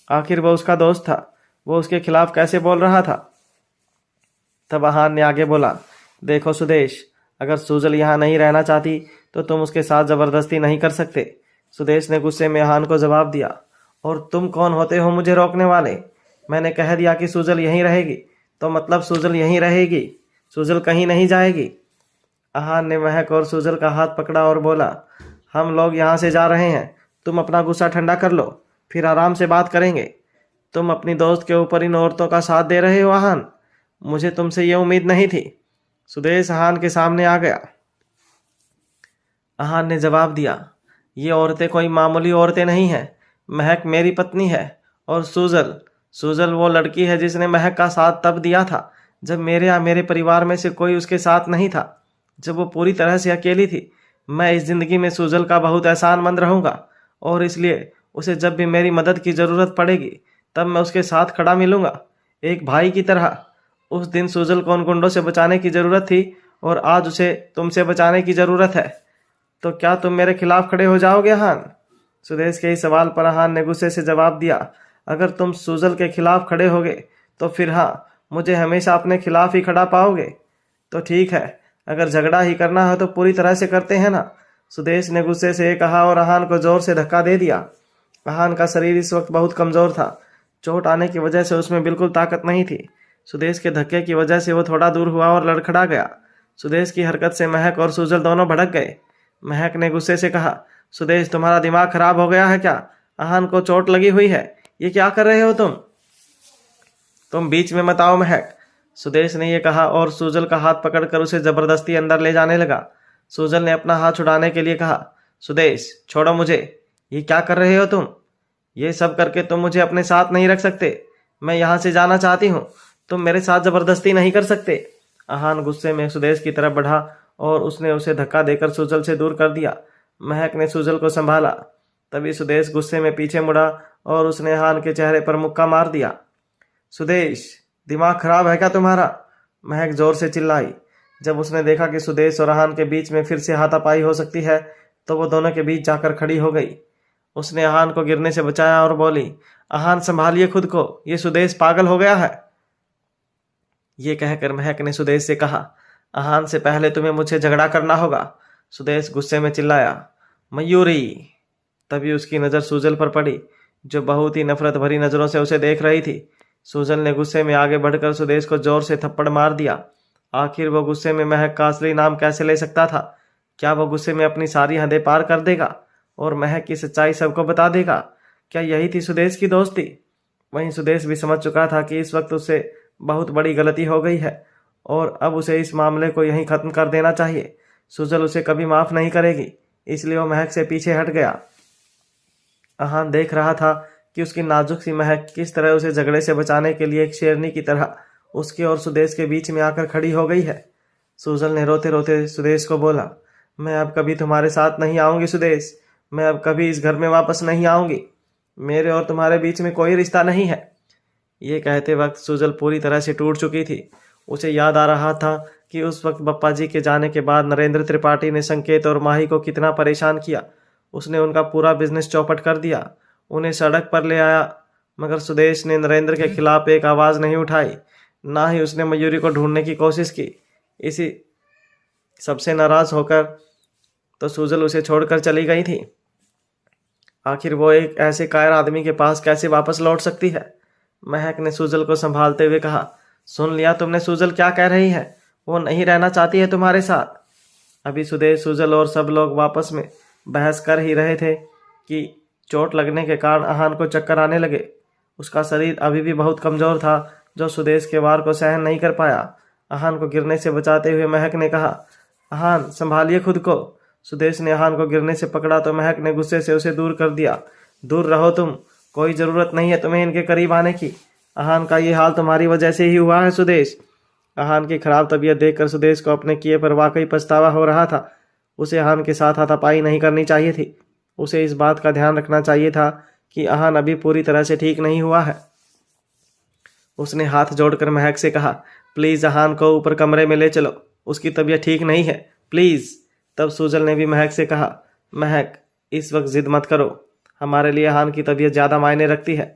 आखिर वो उसका दोस्त था, वो उसके खिलाफ कैसे बोल रहा था। तब आहान ने आगे बोला, देखो सुदेश, अगर सुजल यहाँ नहीं रहना चाहती तो तुम उसके साथ जबरदस्ती नहीं कर सकते। सुदेश ने गुस्से में आहान को जवाब दिया, और तुम कौन होते हो मुझे रोकने वाले? मैंने कह दिया कि सुजल यहीं रहेगी, तो मतलब सुजल यहीं रहेगी, सुजल कहीं नहीं जाएगी। आहान ने महक और सुजल का हाथ पकड़ा और बोला, हम लोग यहाँ से जा रहे हैं, तुम अपना गुस्सा ठंडा कर लो, फिर आराम से बात करेंगे। तुम अपनी दोस्त के ऊपर इन औरतों का साथ दे रहे हो आहान, मुझे तुमसे ये उम्मीद नहीं थी। सुदेश आहान के सामने आ गया। आहान ने जवाब दिया, ये औरतें कोई मामूली औरतें नहीं हैं। महक मेरी पत्नी है, और सुजल वो लड़की है जिसने महक का साथ तब दिया था जब मेरे या मेरे परिवार में से कोई उसके साथ नहीं था, जब वो पूरी तरह से अकेली थी। मैं इस जिंदगी में सुजल का बहुत एहसानमंद रहूंगा, और इसलिए उसे जब भी मेरी मदद की ज़रूरत पड़ेगी तब मैं उसके साथ खड़ा मिलूंगा, एक भाई की तरह। उस दिन सुजल को उन गुंडों से बचाने की ज़रूरत थी, और आज उसे तुमसे बचाने की ज़रूरत है। तो क्या तुम मेरे खिलाफ खड़े हो जाओगे आहान? सुदेश के इस सवाल पर आहान ने गुस्से से जवाब दिया, अगर तुम सुजल के खिलाफ खड़े होगे तो फिर हाँ, मुझे हमेशा अपने खिलाफ ही खड़ा पाओगे। तो ठीक है, अगर झगड़ा ही करना है तो पूरी तरह से करते हैं ना। सुदेश ने गुस्से से कहा और आहान को जोर से धक्का दे दिया। आहान का शरीर इस वक्त बहुत कमजोर था, चोट आने की वजह से उसमें बिल्कुल ताकत नहीं थी। सुदेश के धक्के की वजह से वो थोड़ा दूर हुआ और लड़खड़ा गया। सुदेश की हरकत से महक और सुजल दोनों भड़क गए। महक ने गुस्से से कहा, सुदेश, तुम्हारा दिमाग खराब हो गया है क्या? आहान को चोट लगी हुई है, ये क्या कर रहे हो तुम बीच में मत आओ महक। सुदेश ने यह कहा और सुजल का हाथ पकड़कर उसे जबरदस्ती अंदर ले जाने लगा। सुजल ने अपना हाथ छुड़ाने के लिए कहा, सुदेश छोड़ो मुझे, ये क्या कर रहे हो तुम? ये सब करके तुम मुझे अपने साथ नहीं रख सकते। मैं यहाँ से जाना चाहती हूँ, तुम मेरे साथ जबरदस्ती नहीं कर सकते। आहान गुस्से में सुदेश की तरफ बढ़ा और उसने उसे धक्का देकर सुजल से दूर कर दिया। महक ने सुजल को संभाला। तभी सुदेश गुस्से में पीछे मुड़ा और उसने आहान के चेहरे पर मुक्का मार दिया। सुदेश, दिमाग खराब है क्या तुम्हारा? महक जोर से चिल्लाई। जब उसने देखा कि सुदेश और आहान के बीच में फिर से हाथापाई हो सकती है तो वो दोनों के बीच जाकर खड़ी हो गई। उसने आहान को गिरने से बचाया और बोली, आहान संभालिए खुद को, ये सुदेश पागल हो गया है। ये कहकर महक ने सुदेश से कहा, आहान से पहले तुम्हें मुझसे झगड़ा करना होगा। सुदेश गुस्से में चिल्लाया, मयूरी। तभी उसकी नज़र सुजल पर पड़ी, जो बहुत ही नफरत भरी नज़रों से उसे देख रही थी। सुजल ने गुस्से में आगे बढ़कर सुदेश को जोर से थप्पड़ मार दिया। आखिर वो गुस्से में महक का असली नाम कैसे ले सकता था? क्या वो गुस्से में अपनी सारी हदें पार कर देगा और महक की सच्चाई सबको बता देगा? क्या यही थी सुदेश की दोस्ती? वहीं सुदेश भी समझ चुका था कि इस वक्त उससे बहुत बड़ी गलती हो गई है और अब उसे इस मामले को यहीं खत्म कर देना चाहिए। सुजल उसे कभी माफ नहीं करेगी, इसलिए वो महक से पीछे हट गया। आहान देख रहा था कि उसकी नाजुक सी महक किस तरह उसे झगड़े से बचाने के लिए एक शेरनी की तरह उसके और सुदेश के बीच में आकर खड़ी हो गई है। सुजल ने रोते रोते सुदेश को बोला, मैं अब कभी तुम्हारे साथ नहीं आऊंगी सुदेश, मैं अब कभी इस घर में वापस नहीं आऊंगी, मेरे और तुम्हारे बीच में कोई रिश्ता नहीं है। ये कहते वक्त सुजल पूरी तरह से टूट चुकी थी। उसे याद आ रहा था कि उस वक्त बप्पा जी के जाने के बाद नरेंद्र त्रिपाठी ने संकेत और माही को कितना परेशान किया। उसने उनका पूरा बिजनेस चौपट कर दिया, उन्हें सड़क पर ले आया, मगर सुदेश ने नरेंद्र के खिलाफ एक आवाज़ नहीं उठाई, ना ही उसने मयूरी को ढूंढने की कोशिश की। इसी सबसे नाराज होकर तो सुजल उसे छोड़कर चली गई थी। आखिर वो एक ऐसे कायर आदमी के पास कैसे वापस लौट सकती है? महक ने सुजल को संभालते हुए कहा, सुन लिया तुमने सुजल क्या कह रही है? वो नहीं रहना चाहती है तुम्हारे साथ। अभी सुदेश, सुजल और सब लोग वापस में बहस कर ही रहे थे कि चोट लगने के कारण आहान को चक्कर आने लगे। उसका शरीर अभी भी बहुत कमज़ोर था, जो सुदेश के वार को सहन नहीं कर पाया। आहान को गिरने से बचाते हुए महक ने कहा, आहान संभालिए खुद को। सुदेश ने आहान को गिरने से पकड़ा तो महक ने गुस्से से उसे दूर कर दिया। दूर रहो तुम, कोई ज़रूरत नहीं है तुम्हें इनके करीब आने की। आहान का ये हाल तुम्हारी वजह से ही हुआ है सुदेश। आहान की खराब तबीयत देखकर सुदेश को अपने किए पर वाकई पछतावा हो रहा था। उसे आहान के साथ हाथापाई नहीं करनी चाहिए थी। उसे इस बात का ध्यान रखना चाहिए था कि आहान अभी पूरी तरह से ठीक नहीं हुआ है। उसने हाथ जोड़कर महक से कहा, प्लीज़ आहान को ऊपर कमरे में ले चलो, उसकी तबीयत ठीक नहीं है, प्लीज़। तब सुजल ने भी महक से कहा, महक, इस वक्त जिद मत करो, हमारे लिए आहान की तबीयत ज़्यादा मायने रखती है।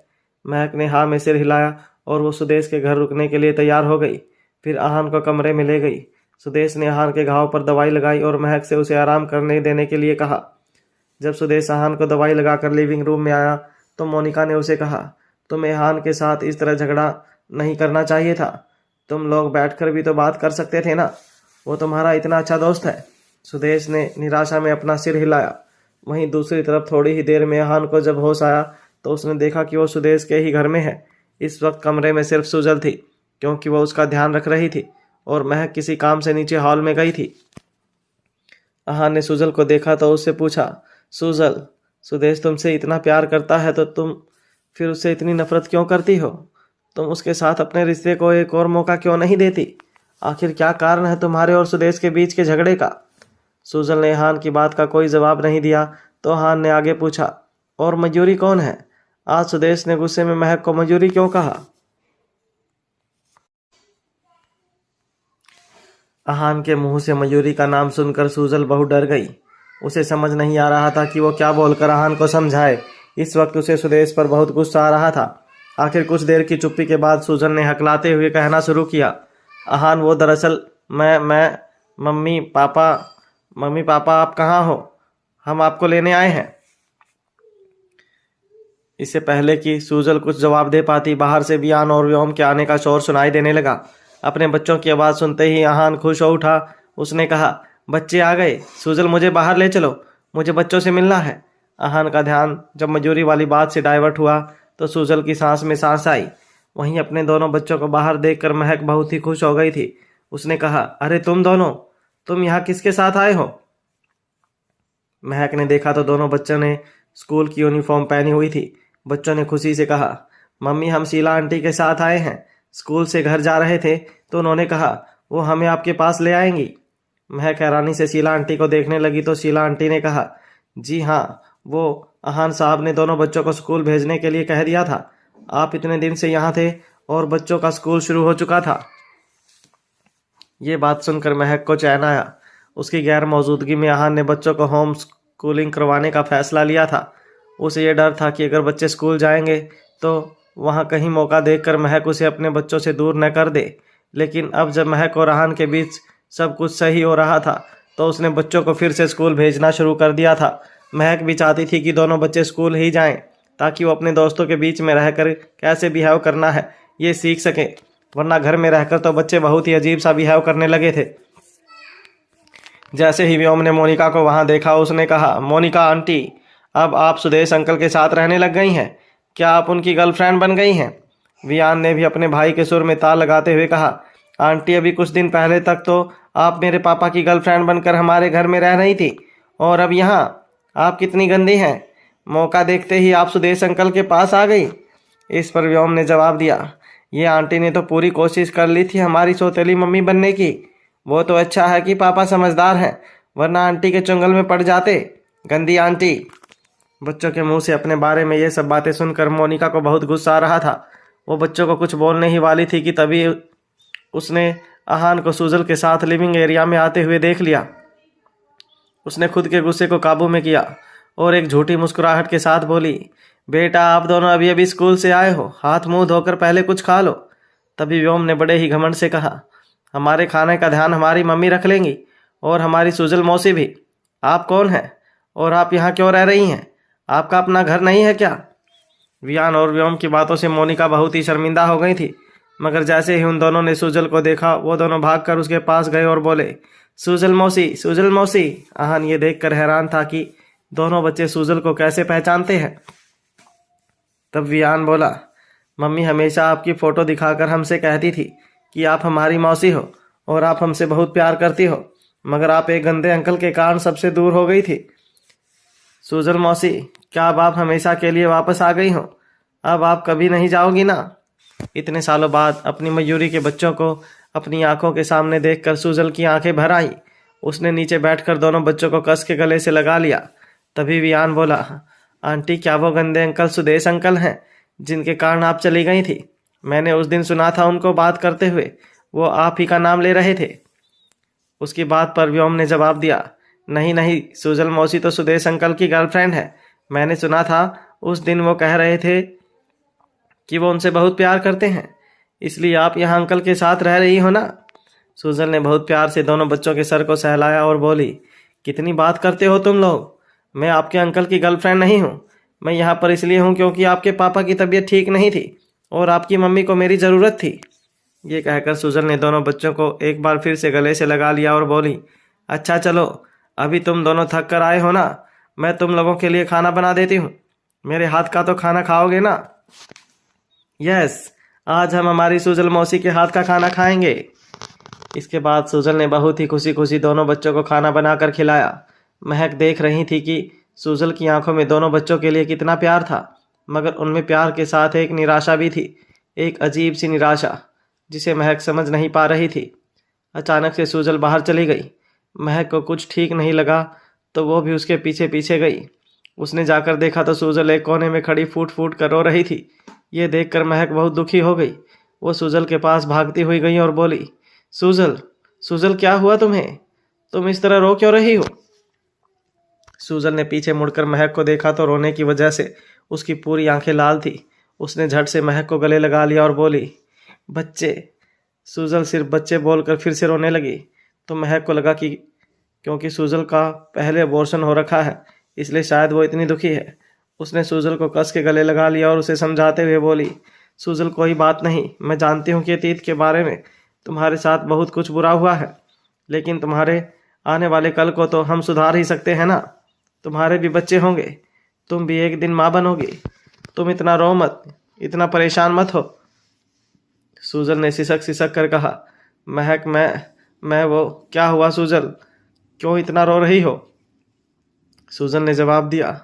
महक ने हाँ में सिर हिलाया और वो सुदेश के घर रुकने के लिए तैयार हो गई। फिर आहान को कमरे में ले गई। सुदेश ने आहान के घाव पर दवाई लगाई और महक से उसे आराम करने देने के लिए कहा। जब सुदेश आहान को दवाई लगाकर लिविंग रूम में आया तो मोनिका ने उसे कहा, तुम्हें आहान के साथ इस तरह झगड़ा नहीं करना चाहिए था। तुम लोग बैठकर भी तो बात कर सकते थे ना, वो तुम्हारा इतना अच्छा दोस्त है। सुदेश ने निराशा में अपना सिर हिलाया। वहीं दूसरी तरफ थोड़ी ही देर में आहान को जब होश आया तो उसने देखा कि वो सुदेश के ही घर में है। इस वक्त कमरे में सिर्फ सुजल थी, क्योंकि वह उसका ध्यान रख रही थी और महक किसी काम से नीचे हॉल में गई थी। आहान ने सुजल को देखा तो उससे पूछा, सुजल, सुदेश तुमसे इतना प्यार करता है तो तुम फिर उससे इतनी नफरत क्यों करती हो? तुम उसके साथ अपने रिश्ते को एक और मौका क्यों नहीं देती? आखिर क्या कारण है तुम्हारे और सुदेश के बीच के झगड़े का? सुजल ने आहान की बात का कोई जवाब नहीं दिया तो आहान ने आगे पूछा, और मयूरी कौन है? आज सुदेश ने गुस्से में महक को मयूरी क्यों कहा? आहान के मुंह से मयूरी का नाम सुनकर सुजल बहुत डर गई। उसे समझ नहीं आ रहा था कि वो क्या बोलकर आहान को समझाए। इस वक्त उसे सुदेश पर बहुत गुस्सा आ रहा था। आखिर कुछ देर की चुप्पी के बाद सुजल ने हकलाते हुए कहना शुरू किया, आहान, वो दरअसल मैं मम्मी पापा आप कहाँ हो? हम आपको लेने आए हैं। इससे पहले कि सुजल कुछ जवाब दे पाती, बाहर से वियान और व्योम के आने का शोर सुनाई देने लगा। अपने बच्चों की आवाज़ सुनते ही आहान खुश हो उठा। उसने कहा, बच्चे आ गए, सुजल मुझे बाहर ले चलो, मुझे बच्चों से मिलना है। आहान का ध्यान जब मजूरी वाली बात से डाइवर्ट हुआ तो सुजल की सांस में सांस आई। वहीं अपने दोनों बच्चों को बाहर देखकर महक बहुत ही खुश हो गई थी। उसने कहा, अरे तुम दोनों, तुम यहाँ किसके साथ आए हो? महक ने देखा तो दोनों बच्चों ने स्कूल की यूनिफॉर्म पहनी हुई थी। बच्चों ने खुशी से कहा, मम्मी, हम शीला आंटी के साथ आए हैं। स्कूल से घर जा रहे थे तो उन्होंने कहा वो हमें आपके पास ले आएंगी। महक हैरानी से शीला आंटी को देखने लगी तो शीला आंटी ने कहा, जी हाँ, वो आहान साहब ने दोनों बच्चों को स्कूल भेजने के लिए कह दिया था। आप इतने दिन से यहाँ थे और बच्चों का स्कूल शुरू हो चुका था। ये बात सुनकर महक को चैन आया। उसकी गैर मौजूदगी में आहान ने बच्चों को होम स्कूलिंग करवाने का फैसला लिया था। उसे ये डर था कि अगर बच्चे स्कूल जाएंगे तो वहाँ कहीं मौका देखकर महक उसे अपने बच्चों से दूर न कर दे। लेकिन अब जब महक और आहान के बीच सब कुछ सही हो रहा था तो उसने बच्चों को फिर से स्कूल भेजना शुरू कर दिया था। महक भी चाहती थी कि दोनों बच्चे स्कूल ही जाएं ताकि वो अपने दोस्तों के बीच में रहकर कैसे बिहेव करना है ये सीख सकें, वरना घर में रहकर तो बच्चे बहुत ही अजीब सा बिहेव करने लगे थे। जैसे ही व्योम ने मोनिका को वहां देखा उसने कहा, मोनिका आंटी, अब आप सुदेश अंकल के साथ रहने लग गई हैं। क्या आप उनकी गर्लफ्रेंड बन गई हैं? वियान ने भी अपने भाई के सुर में ताल लगाते हुए कहा, आंटी, अभी कुछ दिन पहले तक तो आप मेरे पापा की गर्लफ्रेंड बनकर हमारे घर में रह रही थी और अब यहाँ आप कितनी गंदी हैं। मौका देखते ही आप सुदेश अंकल के पास आ गई। इस पर व्योम ने जवाब दिया, ये आंटी ने तो पूरी कोशिश कर ली थी हमारी सौतेली मम्मी बनने की। वो तो अच्छा है कि पापा समझदार हैं, वरना आंटी के चुंगल में पड़ जाते। गंदी आंटी। बच्चों के मुंह से अपने बारे में ये सब बातें सुनकर मोनिका को बहुत गुस्सा आ रहा था। वो बच्चों को कुछ बोलने ही वाली थी कि तभी उसने आहान को सुजल के साथ लिविंग एरिया में आते हुए देख लिया। उसने खुद के गुस्से को काबू में किया और एक झूठी मुस्कुराहट के साथ बोली, बेटा, आप दोनों अभी अभी स्कूल से आए हो, हाथ मुंह धोकर पहले कुछ खा लो। तभी व्योम ने बड़े ही घमंड से कहा, हमारे खाने का ध्यान हमारी मम्मी रख लेंगी और हमारी सुजल मौसी भी। आप कौन हैं और आप यहाँ क्यों रह रही हैं? आपका अपना घर नहीं है क्या? वियान और व्योम की बातों से मोनिका बहुत ही शर्मिंदा हो गई थी, मगर जैसे ही उन दोनों ने सुजल को देखा वो दोनों भागकर उसके पास गए और बोले, सुजल मौसी, सुजल मौसी। आहान ये देखकर हैरान था कि दोनों बच्चे सुजल को कैसे पहचानते हैं। तब वियान बोला, मम्मी हमेशा आपकी फ़ोटो दिखाकर हमसे कहती थी कि आप हमारी मौसी हो और आप हमसे बहुत प्यार करती हो, मगर आप एक गंदे अंकल के कारण सबसे दूर हो गई थी। सुजल मौसी, क्या अब आप हमेशा के लिए वापस आ गई हो? अब आप कभी नहीं जाओगी ना? इतने सालों बाद अपनी मयूरी के बच्चों को अपनी आंखों के सामने देखकर सुजल की आंखें भर आई। उसने नीचे बैठकर दोनों बच्चों को कस के गले से लगा लिया। तभी वियान बोला, आंटी, क्या वो गंदे अंकल सुदेश अंकल हैं जिनके कारण आप चली गई थी? मैंने उस दिन सुना था उनको बात करते हुए, वो आप ही का नाम ले रहे थे। उसकी बात पर व्योम ने जवाब दिया, नहीं नहीं, सुजल मौसी तो सुदेश अंकल की गर्लफ्रेंड है। मैंने सुना था उस दिन वो कह रहे थे कि वो उनसे बहुत प्यार करते हैं, इसलिए आप यहाँ अंकल के साथ रह रही हो ना। सुजल ने बहुत प्यार से दोनों बच्चों के सर को सहलाया और बोली, कितनी बात करते हो तुम लोग, मैं आपके अंकल की गर्लफ्रेंड नहीं हूँ। मैं यहाँ पर इसलिए हूँ क्योंकि आपके पापा की तबीयत ठीक नहीं थी और आपकी मम्मी को मेरी ज़रूरत थी। ये कहकर सुजल ने दोनों बच्चों को एक बार फिर से गले से लगा लिया और बोली, अच्छा चलो, अभी तुम दोनों थक कर आए हो ना, मैं तुम लोगों के लिए खाना बना देती हूँ। मेरे हाथ का तो खाना खाओगे ना? यस, आज हम हमारी सुजल मौसी के हाथ का खाना खाएंगे। इसके बाद सुजल ने बहुत ही खुशी खुशी दोनों बच्चों को खाना बनाकर खिलाया। महक देख रही थी कि सुजल की आंखों में दोनों बच्चों के लिए कितना प्यार था, मगर उनमें प्यार के साथ एक निराशा भी थी, एक अजीब सी निराशा जिसे महक समझ नहीं पा रही थी। अचानक से सुजल बाहर चली गई। महक को कुछ ठीक नहीं लगा तो वो भी उसके पीछे पीछे गई। उसने जाकर देखा तो सुजल एक कोने में खड़ी फूट फूट कर रो रही थी। ये देखकर महक बहुत दुखी हो गई। वो सुजल के पास भागती हुई गई और बोली, सुजल, सुजल क्या हुआ तुम्हें? तुम इस तरह रो क्यों रही हो? सुजल ने पीछे मुड़कर महक को देखा तो रोने की वजह से उसकी पूरी आंखें लाल थी। उसने झट से महक को गले लगा लिया और बोली, बच्चे। सुजल सिर्फ बच्चे बोलकर फिर से रोने लगी। तो महक को लगा कि क्योंकि सुजल का पहले अबॉर्शन हो रखा है इसलिए शायद वो इतनी दुखी है। उसने सुजल को कस के गले लगा लिया और उसे समझाते हुए बोली, सुजल कोई बात नहीं, मैं जानती हूँ कि अतीत के बारे में तुम्हारे साथ बहुत कुछ बुरा हुआ है, लेकिन तुम्हारे आने वाले कल को तो हम सुधार ही सकते हैं ना। तुम्हारे भी बच्चे होंगे, तुम भी एक दिन माँ बनोगी। तुम इतना रो मत, इतना परेशान मत हो। सुजल ने सिसक सिसक कर कहा, महक, मैं वो क्या हुआ सुजल, क्यों इतना रो रही हो? सुजल ने जवाब दिया,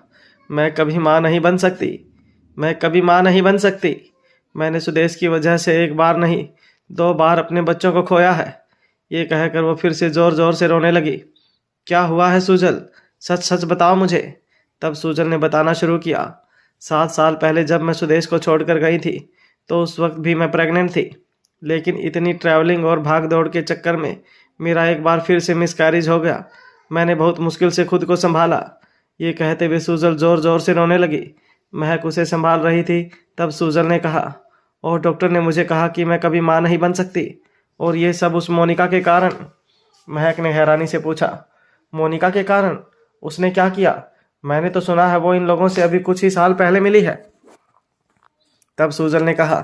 मैं कभी माँ नहीं बन सकती, मैं कभी माँ नहीं बन सकती। मैंने सुदेश की वजह से एक बार नहीं 2 बार अपने बच्चों को खोया है। ये कहकर वो फिर से जोर जोर से रोने लगी। क्या हुआ है सुजल, सच सच बताओ मुझे। तब सुजल ने बताना शुरू किया। 7 साल पहले जब मैं सुदेश को छोड़कर गई थी तो उस वक्त भी मैं प्रेग्नेंट थी, लेकिन इतनी ट्रैवलिंग और भाग दौड़ के चक्कर में मेरा एक बार फिर से मिसकैरेज हो गया। मैंने बहुत मुश्किल से खुद को संभाला। ये कहते हुए सुजल जोर जोर से रोने लगी। महक उसे संभाल रही थी। तब सुजल ने कहा, और डॉक्टर ने मुझे कहा कि मैं कभी माँ नहीं बन सकती, और ये सब उस मोनिका के कारण। महक ने हैरानी से पूछा, मोनिका के कारण? उसने क्या किया? मैंने तो सुना है वो इन लोगों से अभी कुछ ही साल पहले मिली है। तब सुजल ने कहा,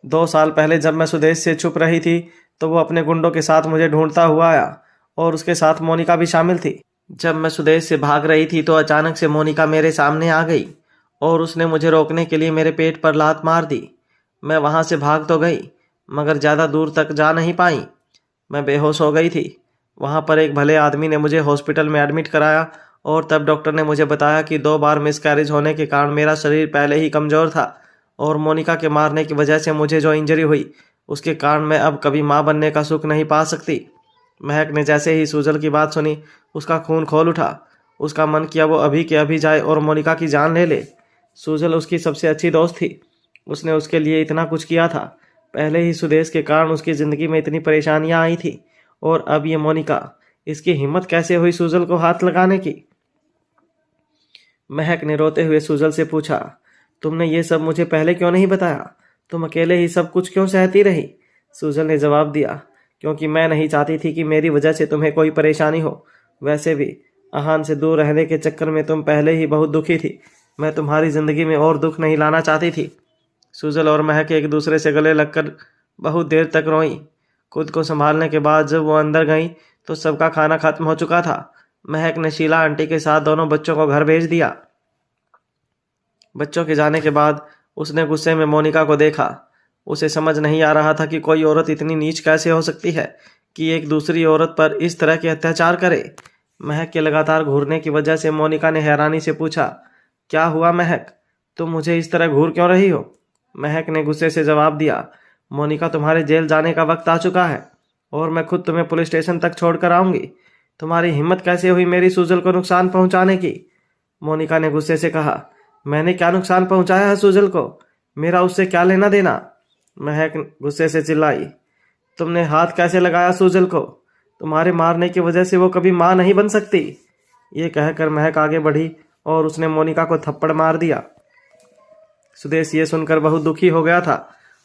2 साल पहले जब मैं सुदेश से छुप रही थी तो वो अपने गुंडों के साथ मुझे ढूंढता हुआ आया, और उसके साथ मोनिका भी शामिल थी। जब मैं सुदेश से भाग रही थी तो अचानक से मोनिका मेरे सामने आ गई और उसने मुझे रोकने के लिए मेरे पेट पर लात मार दी। मैं वहाँ से भाग तो गई मगर ज़्यादा दूर तक जा नहीं पाई। मैं बेहोश हो गई थी। वहाँ पर एक भले आदमी ने मुझे हॉस्पिटल में एडमिट कराया और तब डॉक्टर ने मुझे बताया कि 2 बार मिसकैरेज होने के कारण मेरा शरीर पहले ही कमज़ोर था, और मोनिका के मारने की वजह से मुझे जो इंजरी हुई उसके कारण मैं अब कभी माँ बनने का सुख नहीं पा सकती। महक ने जैसे ही सुजल की बात सुनी उसका खून खोल उठा। उसका मन किया वो अभी के अभी जाए और मोनिका की जान ले ले। सुजल उसकी सबसे अच्छी दोस्त थी। उसने उसके लिए इतना कुछ किया था। पहले ही सुदेश के कारण उसकी ज़िंदगी में इतनी परेशानियां आई थी, और अब ये मोनिका, इसकी हिम्मत कैसे हुई सुजल को हाथ लगाने की? महक ने रोते हुए सुजल से पूछा, तुमने ये सब मुझे पहले क्यों नहीं बताया? तुम अकेले ही सब कुछ क्यों सहती रही? सुजल ने जवाब दिया, क्योंकि मैं नहीं चाहती थी कि मेरी वजह से तुम्हें कोई परेशानी हो। वैसे भी अहान से दूर रहने के चक्कर में तुम पहले ही बहुत दुखी थी। मैं तुम्हारी ज़िंदगी में और दुख नहीं लाना चाहती थी। सुजल और महक एक दूसरे से गले लगकर बहुत देर तक रोईं। खुद को संभालने के बाद जब वो अंदर गईं तो सबका खाना खत्म हो चुका था। महक ने शीला आंटी के साथ दोनों बच्चों को घर भेज दिया। बच्चों के जाने के बाद उसने गुस्से में मोनिका को देखा। उसे समझ नहीं आ रहा था कि कोई औरत इतनी नीच कैसे हो सकती है कि एक दूसरी औरत पर इस तरह के अत्याचार करे। महक के लगातार घूरने की वजह से मोनिका ने हैरानी से पूछा, क्या हुआ महक, तुम मुझे इस तरह घूर क्यों रही हो? महक ने गुस्से से जवाब दिया, मोनिका, तुम्हारे जेल जाने का वक्त आ चुका है और मैं खुद तुम्हें पुलिस स्टेशन तक छोड़ कर आऊंगी। तुम्हारी हिम्मत कैसे हुई मेरी सुजल को नुकसान पहुंचाने की? मोनिका ने गुस्से से कहा, मैंने क्या नुकसान पहुंचाया है सुजल को? मेरा उससे क्या लेना देना? महक गुस्से से चिल्लाई, तुमने हाथ कैसे लगाया सुजल को? तुम्हारे मारने की वजह से वो कभी माँ नहीं बन सकती। ये कहकर महक आगे बढ़ी और उसने मोनिका को थप्पड़ मार दिया। सुदेश ये सुनकर बहुत दुखी हो गया था।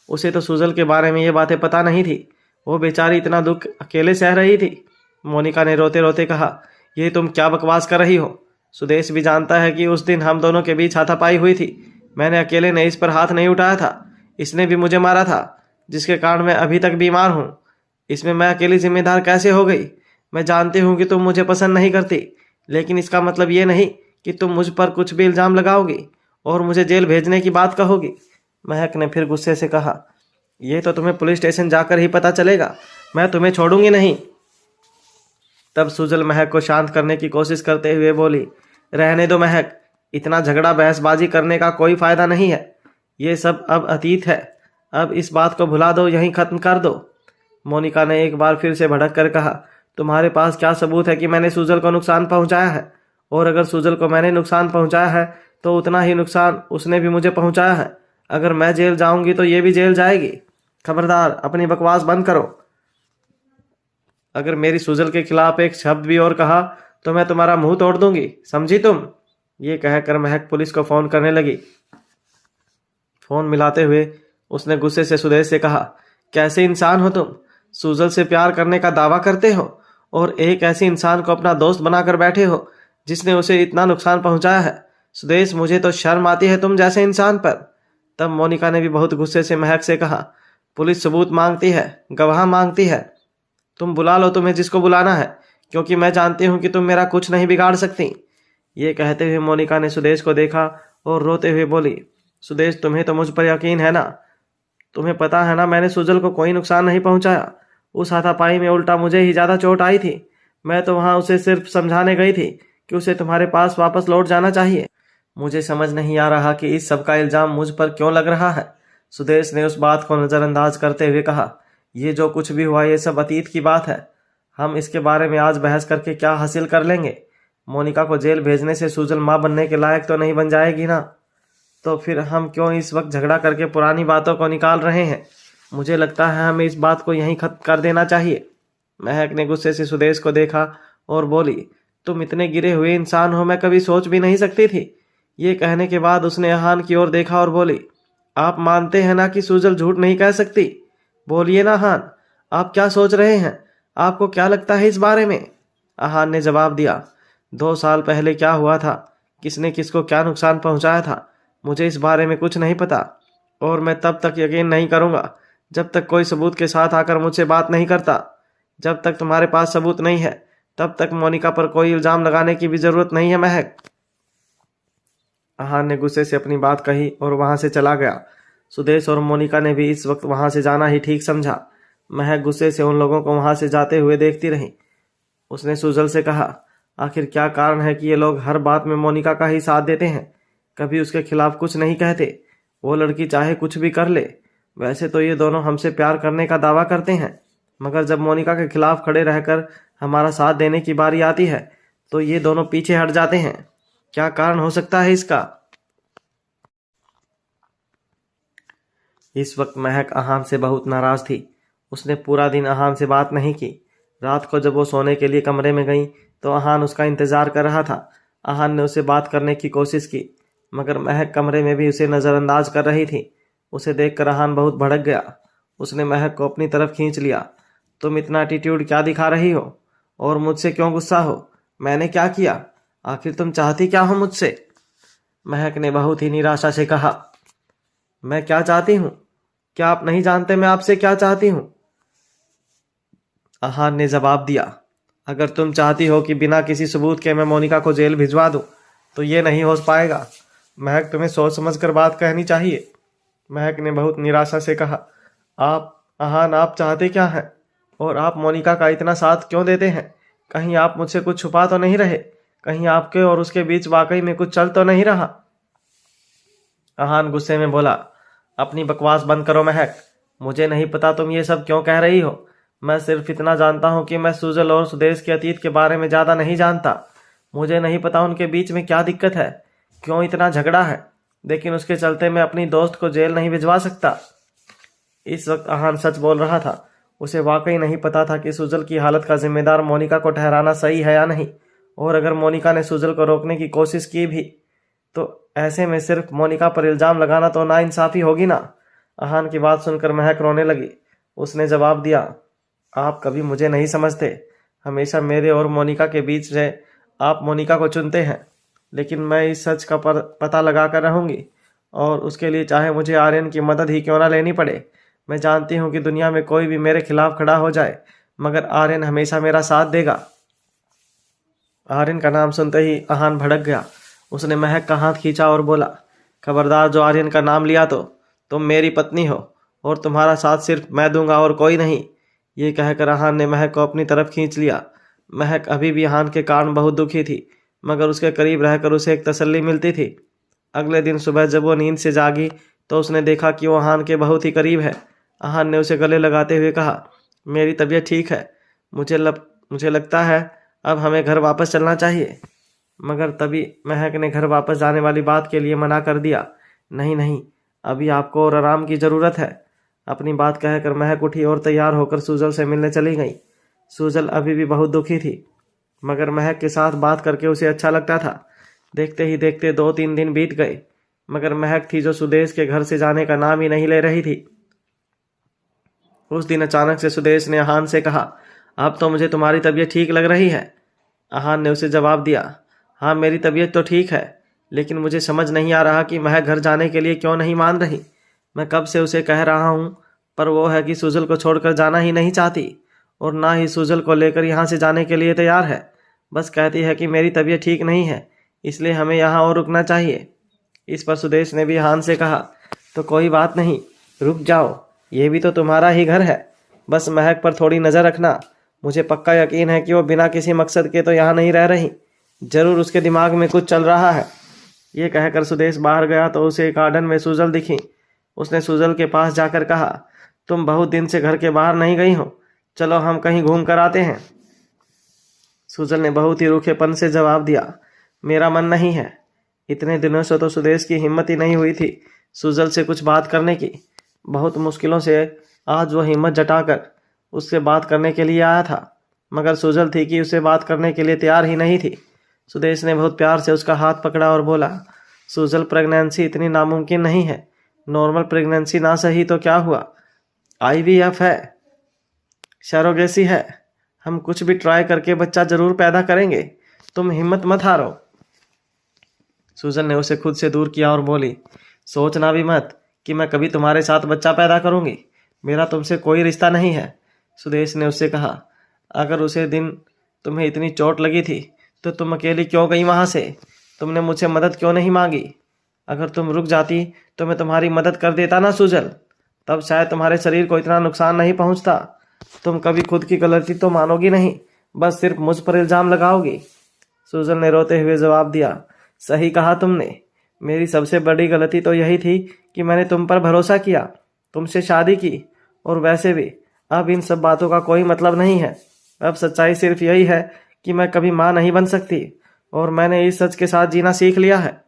उसे तो सुजल के बारे में ये बातें पता नहीं थी। वो बेचारी इतना दुख अकेले सह रही थी। मोनिका ने रोते रोते कहा, ये तुम क्या बकवास कर रही हो? सुदेश भी जानता है कि उस दिन हम दोनों के बीच हाथापाई हुई थी। मैंने अकेले ने इस पर हाथ नहीं उठाया था। इसने भी मुझे मारा था, जिसके कारण मैं अभी तक बीमार हूँ। इसमें मैं अकेली जिम्मेदार कैसे हो गई? मैं जानती हूँ कि तुम मुझे पसंद नहीं करती, लेकिन इसका मतलब ये नहीं कि तुम मुझ पर कुछ भी इल्ज़ाम लगाओगी और मुझे जेल भेजने की बात कहोगी। महक ने फिर गुस्से से कहा, ये तो तुम्हें पुलिस स्टेशन जाकर ही पता चलेगा। मैं तुम्हें छोड़ूंगी नहीं। तब सुजल महक को शांत करने की कोशिश करते हुए बोली, रहने दो महक, इतना झगड़ा बहसबाजी करने का कोई फायदा नहीं है। ये सब अब अतीत है। अब इस बात को भुला दो, यहीं खत्म कर दो। मोनिका ने एक बार फिर से भड़क कर कहा, तुम्हारे पास क्या सबूत है कि मैंने सुजल को नुकसान पहुंचाया है? और अगर सुजल को मैंने नुकसान पहुंचाया है तो उतना ही नुकसान उसने भी मुझे पहुंचाया है। अगर मैं जेल जाऊंगी तो ये भी जेल जाएगी। खबरदार, अपनी बकवास बंद करो। अगर मेरी सुजल के खिलाफ एक शब्द भी और कहा तो मैं तुम्हारा मुंह तोड़ दूंगी, समझी तुम? ये कहकर महक पुलिस को फोन करने लगी। फोन मिलाते हुए उसने गुस्से से सुदेश से कहा, कैसे इंसान हो तुम? सुजल से प्यार करने का दावा करते हो और एक ऐसे इंसान को अपना दोस्त बनाकर बैठे हो जिसने उसे इतना नुकसान पहुंचाया है। सुदेश, मुझे तो शर्म आती है तुम जैसे इंसान पर। तब मोनिका ने भी बहुत गुस्से से महक से कहा, पुलिस सबूत मांगती है, गवाह मांगती है। तुम बुला लो तुम्हें जिसको बुलाना है, क्योंकि मैं जानती हूं कि तुम मेरा कुछ नहीं बिगाड़ सकती। ये कहते हुए मोनिका ने सुदेश को देखा और रोते हुए बोली, सुदेश, तुम्हें तो मुझ पर यकीन है ना? तुम्हें पता है ना मैंने सुजल को कोई नुकसान नहीं पहुंचाया। उस हाथापाई में उल्टा मुझे ही ज़्यादा चोट आई थी। मैं तो वहां उसे सिर्फ समझाने गई थी कि उसे तुम्हारे पास वापस लौट जाना चाहिए। मुझे समझ नहीं आ रहा कि इस सब का इल्ज़ाम मुझ पर क्यों लग रहा है। सुदेश ने उस बात को नज़रअंदाज करते हुए कहा, ये जो कुछ भी हुआ ये सब अतीत की बात है। हम इसके बारे में आज बहस करके क्या हासिल कर लेंगे? मोनिका को जेल भेजने से सुजल माँ बनने के लायक तो नहीं बन जाएगी ना। तो फिर हम क्यों इस वक्त झगड़ा करके पुरानी बातों को निकाल रहे हैं? मुझे लगता है हमें इस बात को यहीं खत्म कर देना चाहिए। महक ने गुस्से से सुदेश को देखा और बोली, तुम इतने गिरे हुए इंसान हो, मैं कभी सोच भी नहीं सकती थी। ये कहने के बाद उसने अहान की ओर देखा और बोली, आप मानते हैं ना कि सुजल झूठ नहीं कह सकती? बोलिए ना अहान, आप क्या सोच रहे हैं? आपको क्या लगता है इस बारे में? अहान ने जवाब दिया, 2 साल पहले क्या हुआ था, किसने किसको क्या नुकसान पहुंचाया था, मुझे इस बारे में कुछ नहीं पता। और मैं तब तक यकीन नहीं करूंगा जब तक कोई सबूत के साथ आकर मुझसे बात नहीं करता। जब तक तुम्हारे पास सबूत नहीं है तब तक मोनिका पर कोई इल्ज़ाम लगाने की भी ज़रूरत नहीं है महक। अहान ने गुस्से से अपनी बात कही और वहां से चला गया। सुदेश और मोनिका ने भी इस वक्त वहां से जाना ही ठीक समझा। महक गुस्से से उन लोगों को वहां से जाते हुए देखती रही। उसने सुजल से कहा, आखिर क्या कारण है कि ये लोग हर बात में मोनिका का ही साथ देते हैं, कभी उसके खिलाफ कुछ नहीं कहते? वो लड़की चाहे कुछ भी कर ले। वैसे तो ये दोनों हमसे प्यार करने का दावा करते हैं, मगर जब मोनिका के खिलाफ खड़े रहकर हमारा साथ देने की बारी आती है तो ये दोनों पीछे हट जाते हैं। क्या कारण हो सकता है इसका? इस वक्त महक अहान से बहुत नाराज थी। उसने पूरा दिन अहान से बात नहीं की। रात को जब वो सोने के लिए कमरे में गई तो अहान उसका इंतजार कर रहा था। अहान ने उसे बात करने की कोशिश की, मगर महक कमरे में भी उसे नज़रअंदाज कर रही थी। उसे देखकर अहान बहुत भड़क गया। उसने महक को अपनी तरफ खींच लिया। तुम इतना एटीट्यूड क्या दिखा रही हो और मुझसे क्यों गुस्सा हो? मैंने क्या किया? आखिर तुम चाहती क्या हो मुझसे? महक ने बहुत ही निराशा से कहा, मैं क्या चाहती हूँ? क्या आप नहीं जानते मैं आपसे क्या चाहती हूँ? अहान ने जवाब दिया, अगर तुम चाहती हो कि बिना किसी सबूत के मैं मोनिका को जेल भिजवा दूँ तो ये नहीं हो पाएगा। महक, तुम्हें सोच समझ कर बात कहनी चाहिए। महक ने बहुत निराशा से कहा, अहान, आप चाहते क्या हैं? और आप मोनिका का इतना साथ क्यों देते हैं? कहीं आप मुझसे कुछ छुपा तो नहीं रहे? कहीं आपके और उसके बीच वाकई में कुछ चल तो नहीं रहा? अहान गुस्से में बोला, अपनी बकवास बंद करो महक। मुझे नहीं पता तुम ये सब क्यों कह रही हो। मैं सिर्फ इतना जानता हूँ कि मैं सुजल और सुदेश के अतीत के बारे में ज़्यादा नहीं जानता। मुझे नहीं पता उनके बीच में क्या दिक्कत है, क्यों इतना झगड़ा है, लेकिन उसके चलते मैं अपनी दोस्त को जेल नहीं भिजवा सकता। इस वक्त अहान सच बोल रहा था। उसे वाकई नहीं पता था कि सुजल की हालत का जिम्मेदार मोनिका को ठहराना सही है या नहीं, और अगर मोनिका ने सुजल को रोकने की कोशिश की भी तो ऐसे में सिर्फ मोनिका पर इल्ज़ाम लगाना तो नाइंसाफ़ी होगी ना। अहान की बात सुनकर महक रोने लगी। उसने जवाब दिया, आप कभी मुझे नहीं समझते। हमेशा मेरे और मोनिका के बीच से आप मोनिका को चुनते हैं, लेकिन मैं इस सच का पता लगा कर रहूँगी, और उसके लिए चाहे मुझे आर्यन की मदद ही क्यों ना लेनी पड़े। मैं जानती हूँ कि दुनिया में कोई भी मेरे खिलाफ खड़ा हो जाए, मगर आर्यन हमेशा मेरा साथ देगा। आर्यन का नाम सुनते ही अहान भड़क गया। उसने महक का हाथ खींचा और बोला, खबरदार, जो आर्यन का नाम लिया तो तुम मेरी पत्नी हो, और तुम्हारा साथ सिर्फ मैं दूंगा और कोई नहीं। ये कहकर अहान ने महक को अपनी तरफ खींच लिया। महक अभी भी अहान के कारण बहुत दुखी थी, मगर उसके करीब रहकर उसे एक तसल्ली मिलती थी। अगले दिन सुबह जब वो नींद से जागी तो उसने देखा कि वो अहान के बहुत ही करीब है। अहान ने उसे गले लगाते हुए कहा, मेरी तबीयत ठीक है, मुझे लगता है अब हमें घर वापस चलना चाहिए। मगर तभी महक ने घर वापस जाने वाली बात के लिए मना कर दिया। नहीं नहीं, अभी आपको और आराम की ज़रूरत है। अपनी बात कहकर महक उठी और तैयार होकर सुजल से मिलने चली गई। सुजल अभी भी बहुत दुखी थी, मगर महक के साथ बात करके उसे अच्छा लगता था। देखते ही देखते 2-3 दिन बीत गए, मगर महक थी जो सुदेश के घर से जाने का नाम ही नहीं ले रही थी। उस दिन अचानक से सुदेश ने अहान से कहा, अब तो मुझे तुम्हारी तबीयत ठीक लग रही है। अहान ने उसे जवाब दिया, हाँ मेरी तबीयत तो ठीक है, लेकिन मुझे समझ नहीं आ रहा कि महक घर जाने के लिए क्यों नहीं मान रही। मैं कब से उसे कह रहा हूँ, पर वो है कि सुजल को छोड़कर जाना ही नहीं चाहती, और ना ही सुजल को लेकर यहाँ से जाने के लिए तैयार है। बस कहती है कि मेरी तबीयत ठीक नहीं है, इसलिए हमें यहाँ और रुकना चाहिए। इस पर सुदेश ने भी अहान से कहा, तो कोई बात नहीं, रुक जाओ, ये भी तो तुम्हारा ही घर है। बस महक पर थोड़ी नज़र रखना। मुझे पक्का यकीन है कि वो बिना किसी मकसद के तो यहाँ नहीं रह रही। जरूर उसके दिमाग में कुछ चल रहा है। ये कहकर सुदेश बाहर गया तो उसे गार्डन में सुजल दिखी। उसने सुजल के पास जाकर कहा, तुम बहुत दिन से घर के बाहर नहीं गई हो, चलो हम कहीं घूम कर आते हैं। सुजल ने बहुत ही रूखेपन से जवाब दिया, मेरा मन नहीं है। इतने दिनों से तो सुदेश की हिम्मत ही नहीं हुई थी सुजल से कुछ बात करने की। बहुत मुश्किलों से आज वो हिम्मत जुटाकर उससे बात करने के लिए आया था, मगर सुजल थी कि उसे बात करने के लिए तैयार ही नहीं थी। सुदेश ने बहुत प्यार से उसका हाथ पकड़ा और बोला, सुजल, प्रेगनेंसी इतनी नामुमकिन नहीं है। नॉर्मल प्रेगनेंसी ना सही तो क्या हुआ, IVF है, सरोगेसी है, हम कुछ भी ट्राई करके बच्चा जरूर पैदा करेंगे। तुम हिम्मत मत हारो। सुजल ने उसे खुद से दूर किया और बोली, सोचना भी मत कि मैं कभी तुम्हारे साथ बच्चा पैदा करूंगी। मेरा तुमसे कोई रिश्ता नहीं है। सुदेश ने उससे कहा, अगर उसे दिन तुम्हें इतनी चोट लगी थी तो तुम अकेली क्यों गई वहाँ से? तुमने मुझसे मदद क्यों नहीं मांगी? अगर तुम रुक जाती तो मैं तुम्हारी मदद कर देता ना सुजल, तब शायद तुम्हारे शरीर को इतना नुकसान नहीं पहुँचता। तुम कभी खुद की गलती तो मानोगी नहीं, बस सिर्फ मुझ पर इल्ज़ाम लगाओगी। सुजल ने रोते हुए जवाब दिया, सही कहा तुमने, मेरी सबसे बड़ी गलती तो यही थी कि मैंने तुम पर भरोसा किया, तुमसे शादी की, और वैसे भी अब इन सब बातों का कोई मतलब नहीं है। अब सच्चाई सिर्फ यही है कि मैं कभी माँ नहीं बन सकती, और मैंने इस सच के साथ जीना सीख लिया है।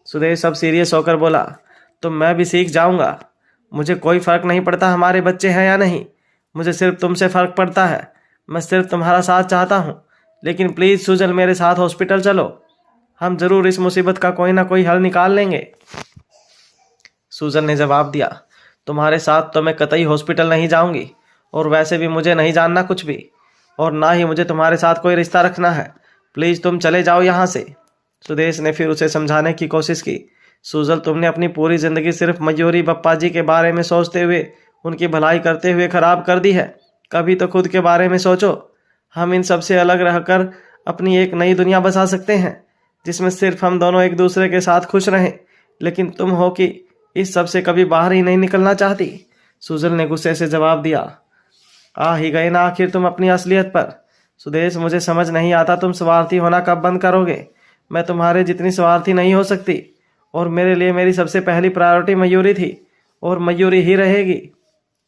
सुदेश अब सीरियस होकर बोला, तो मैं भी सीख जाऊंगा। मुझे कोई फ़र्क नहीं पड़ता हमारे बच्चे हैं या नहीं, मुझे सिर्फ तुमसे फ़र्क पड़ता है। मैं सिर्फ तुम्हारा साथ चाहता हूँ, लेकिन प्लीज़ सुजल, मेरे साथ हॉस्पिटल चलो। हम ज़रूर इस मुसीबत का कोई ना कोई हल निकाल लेंगे। सुजल ने जवाब दिया, तुम्हारे साथ तो मैं कतई हॉस्पिटल नहीं जाऊंगी, और वैसे भी मुझे नहीं जानना कुछ भी, और ना ही मुझे तुम्हारे साथ कोई रिश्ता रखना है। प्लीज़ तुम चले जाओ यहाँ से। सुदेश ने फिर उसे समझाने की कोशिश की, सुजल, तुमने अपनी पूरी ज़िंदगी सिर्फ मयूरी बप्पा जी के बारे में सोचते हुए, उनकी भलाई करते हुए ख़राब कर दी है। कभी तो खुद के बारे में सोचो। हम इन सब से अलग रहकर अपनी एक नई दुनिया बसा सकते हैं, जिसमें सिर्फ हम दोनों एक दूसरे के साथ खुश रहें। लेकिन तुम हो कि इस सब से कभी बाहर ही नहीं निकलना चाहती। सुजल ने गुस्से से जवाब दिया, आ ही गए ना आखिर तुम अपनी असलियत पर। सुदेश, मुझे समझ नहीं आता तुम स्वार्थी होना कब बंद करोगे। मैं तुम्हारे जितनी स्वार्थी नहीं हो सकती, और मेरे लिए मेरी सबसे पहली प्रायोरिटी मयूरी थी, और मयूरी ही रहेगी।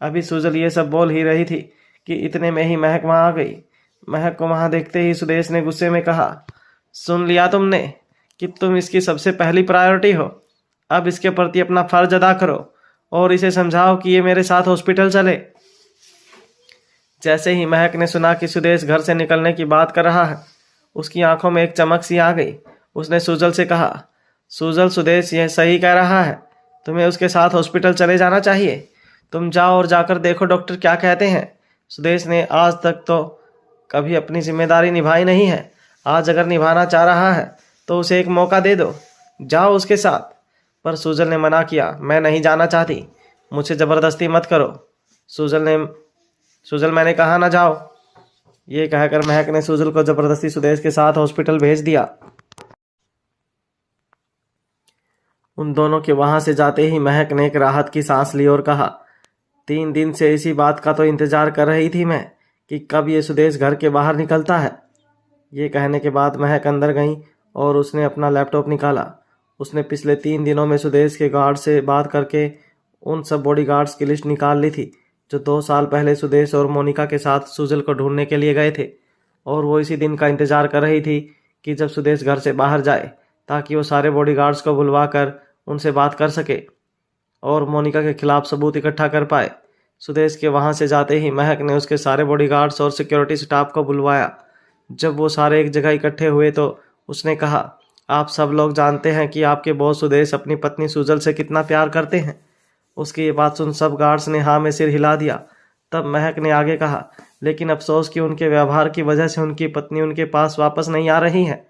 अभी सुजल ये सब बोल ही रही थी कि इतने में ही महक वहाँ आ गई। महक को वहाँ देखते ही सुदेश ने गुस्से में कहा, सुन लिया तुमने कि तुम इसकी सबसे पहली प्रायोरिटी हो। अब इसके प्रति अपना फर्ज अदा करो और इसे समझाओ कि ये मेरे साथ हॉस्पिटल चले। जैसे ही महक ने सुना कि सुदेश घर से निकलने की बात कर रहा है, उसकी आंखों में एक चमक सी आ गई। उसने सुजल से कहा, सुजल, सुदेश यह सही कह रहा है, तुम्हें उसके साथ हॉस्पिटल चले जाना चाहिए। तुम जाओ और जाकर देखो डॉक्टर क्या कहते हैं। सुदेश ने आज तक तो कभी अपनी जिम्मेदारी निभाई नहीं है, आज अगर निभाना चाह रहा है तो उसे एक मौका दे दो, जाओ उसके साथ। पर सुजल ने मना किया, मैं नहीं जाना चाहती, मुझे ज़बरदस्ती मत करो। सुजल, मैंने कहा ना जाओ। ये कहकर महक ने सुजल को ज़बरदस्ती सुदेश के साथ हॉस्पिटल भेज दिया। उन दोनों के वहां से जाते ही महक ने एक राहत की सांस ली और कहा, 3 दिन से इसी बात का तो इंतजार कर रही थी मैं कि कब ये सुदेश घर के बाहर निकलता है। ये कहने के बाद महक अंदर गई और उसने अपना लैपटॉप निकाला। उसने पिछले 3 दिनों में सुदेश के गार्ड से बात करके उन सब बॉडीगार्ड्स की लिस्ट निकाल ली थी जो 2 साल पहले सुदेश और मोनिका के साथ सुजल को ढूंढने के लिए गए थे, और वो इसी दिन का इंतजार कर रही थी कि जब सुदेश घर से बाहर जाए ताकि वो सारे बॉडीगार्ड्स को बुलवा कर उनसे बात कर सके और मोनिका के खिलाफ सबूत इकट्ठा कर पाए। सुदेश के वहां से जाते ही महक ने उसके सारे बॉडीगार्ड्स और सिक्योरिटी स्टाफ को बुलवाया। जब वो सारे एक जगह इकट्ठे हुए तो उसने कहा, आप सब लोग जानते हैं कि आपके बॉस सुदेश अपनी पत्नी सुजल से कितना प्यार करते हैं। उसकी ये बात सुन सब गार्ड्स ने हाँ में सिर हिला दिया। तब महक ने आगे कहा, लेकिन अफसोस कि उनके व्यवहार की वजह से उनकी पत्नी उनके पास वापस नहीं आ रही है,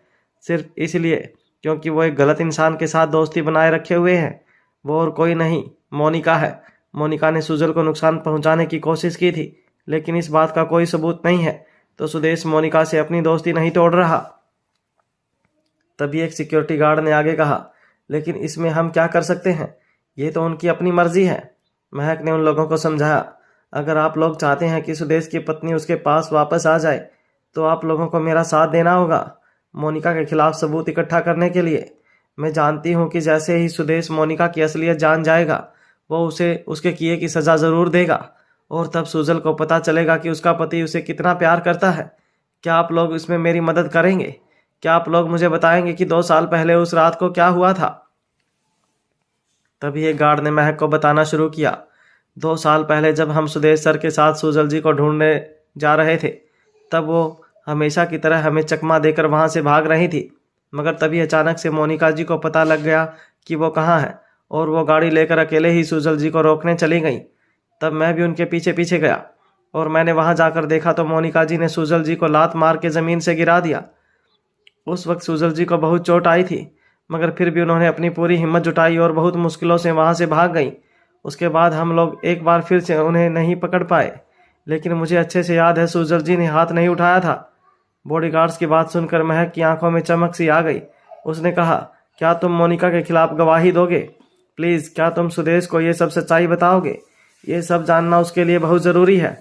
सिर्फ इसलिए क्योंकि वो एक गलत इंसान के साथ दोस्ती बनाए रखे हुए हैं। वो और कोई नहीं, मोनिका है। मोनिका ने सुजल को नुकसान पहुंचाने की कोशिश की थी, लेकिन इस बात का कोई सबूत नहीं है, तो सुदेश मोनिका से अपनी दोस्ती नहीं तोड़ रहा। तभी एक सिक्योरिटी गार्ड ने आगे कहा, लेकिन इसमें हम क्या कर सकते हैं, ये तो उनकी अपनी मर्जी है। महक ने उन लोगों को समझाया, अगर आप लोग चाहते हैं कि सुदेश की पत्नी उसके पास वापस आ जाए तो आप लोगों को मेरा साथ देना होगा मोनिका के खिलाफ सबूत इकट्ठा करने के लिए। मैं जानती हूँ कि जैसे ही सुदेश मोनिका की असलियत जान जाएगा वो उसे उसके किए की सज़ा ज़रूर देगा, और तब सुजल को पता चलेगा कि उसका पति उसे कितना प्यार करता है। क्या आप लोग इसमें मेरी मदद करेंगे? क्या आप लोग मुझे बताएंगे कि 2 साल पहले उस रात को क्या हुआ था? तभी एक गार्ड ने महक को बताना शुरू किया, 2 साल पहले जब हम सुदेश सर के साथ सुजल जी को ढूंढने जा रहे थे, तब वो हमेशा की तरह हमें चकमा देकर वहां से भाग रही थी, मगर तभी अचानक से मोनिका जी को पता लग गया कि वो कहाँ है, और वो गाड़ी लेकर अकेले ही सुजल जी को रोकने चली गई। तब मैं भी उनके पीछे पीछे गया और मैंने वहां जाकर देखा तो मोनिका जी ने सुजल जी को लात मार के ज़मीन से गिरा दिया। उस वक्त सुजल जी को बहुत चोट आई थी, मगर फिर भी उन्होंने अपनी पूरी हिम्मत जुटाई और बहुत मुश्किलों से वहां से भाग गई। उसके बाद हम लोग एक बार फिर से उन्हें नहीं पकड़ पाए, लेकिन मुझे अच्छे से याद है सुजल जी ने हाथ नहीं उठाया था। बॉडीगार्ड्स की बात सुनकर महक की आंखों में चमक सी आ गई। उसने कहा, क्या तुम मोनिका के खिलाफ गवाही दोगे? प्लीज़, क्या तुम सुदेश को ये सब सच्चाई बताओगे? ये सब जानना उसके लिए बहुत ज़रूरी है।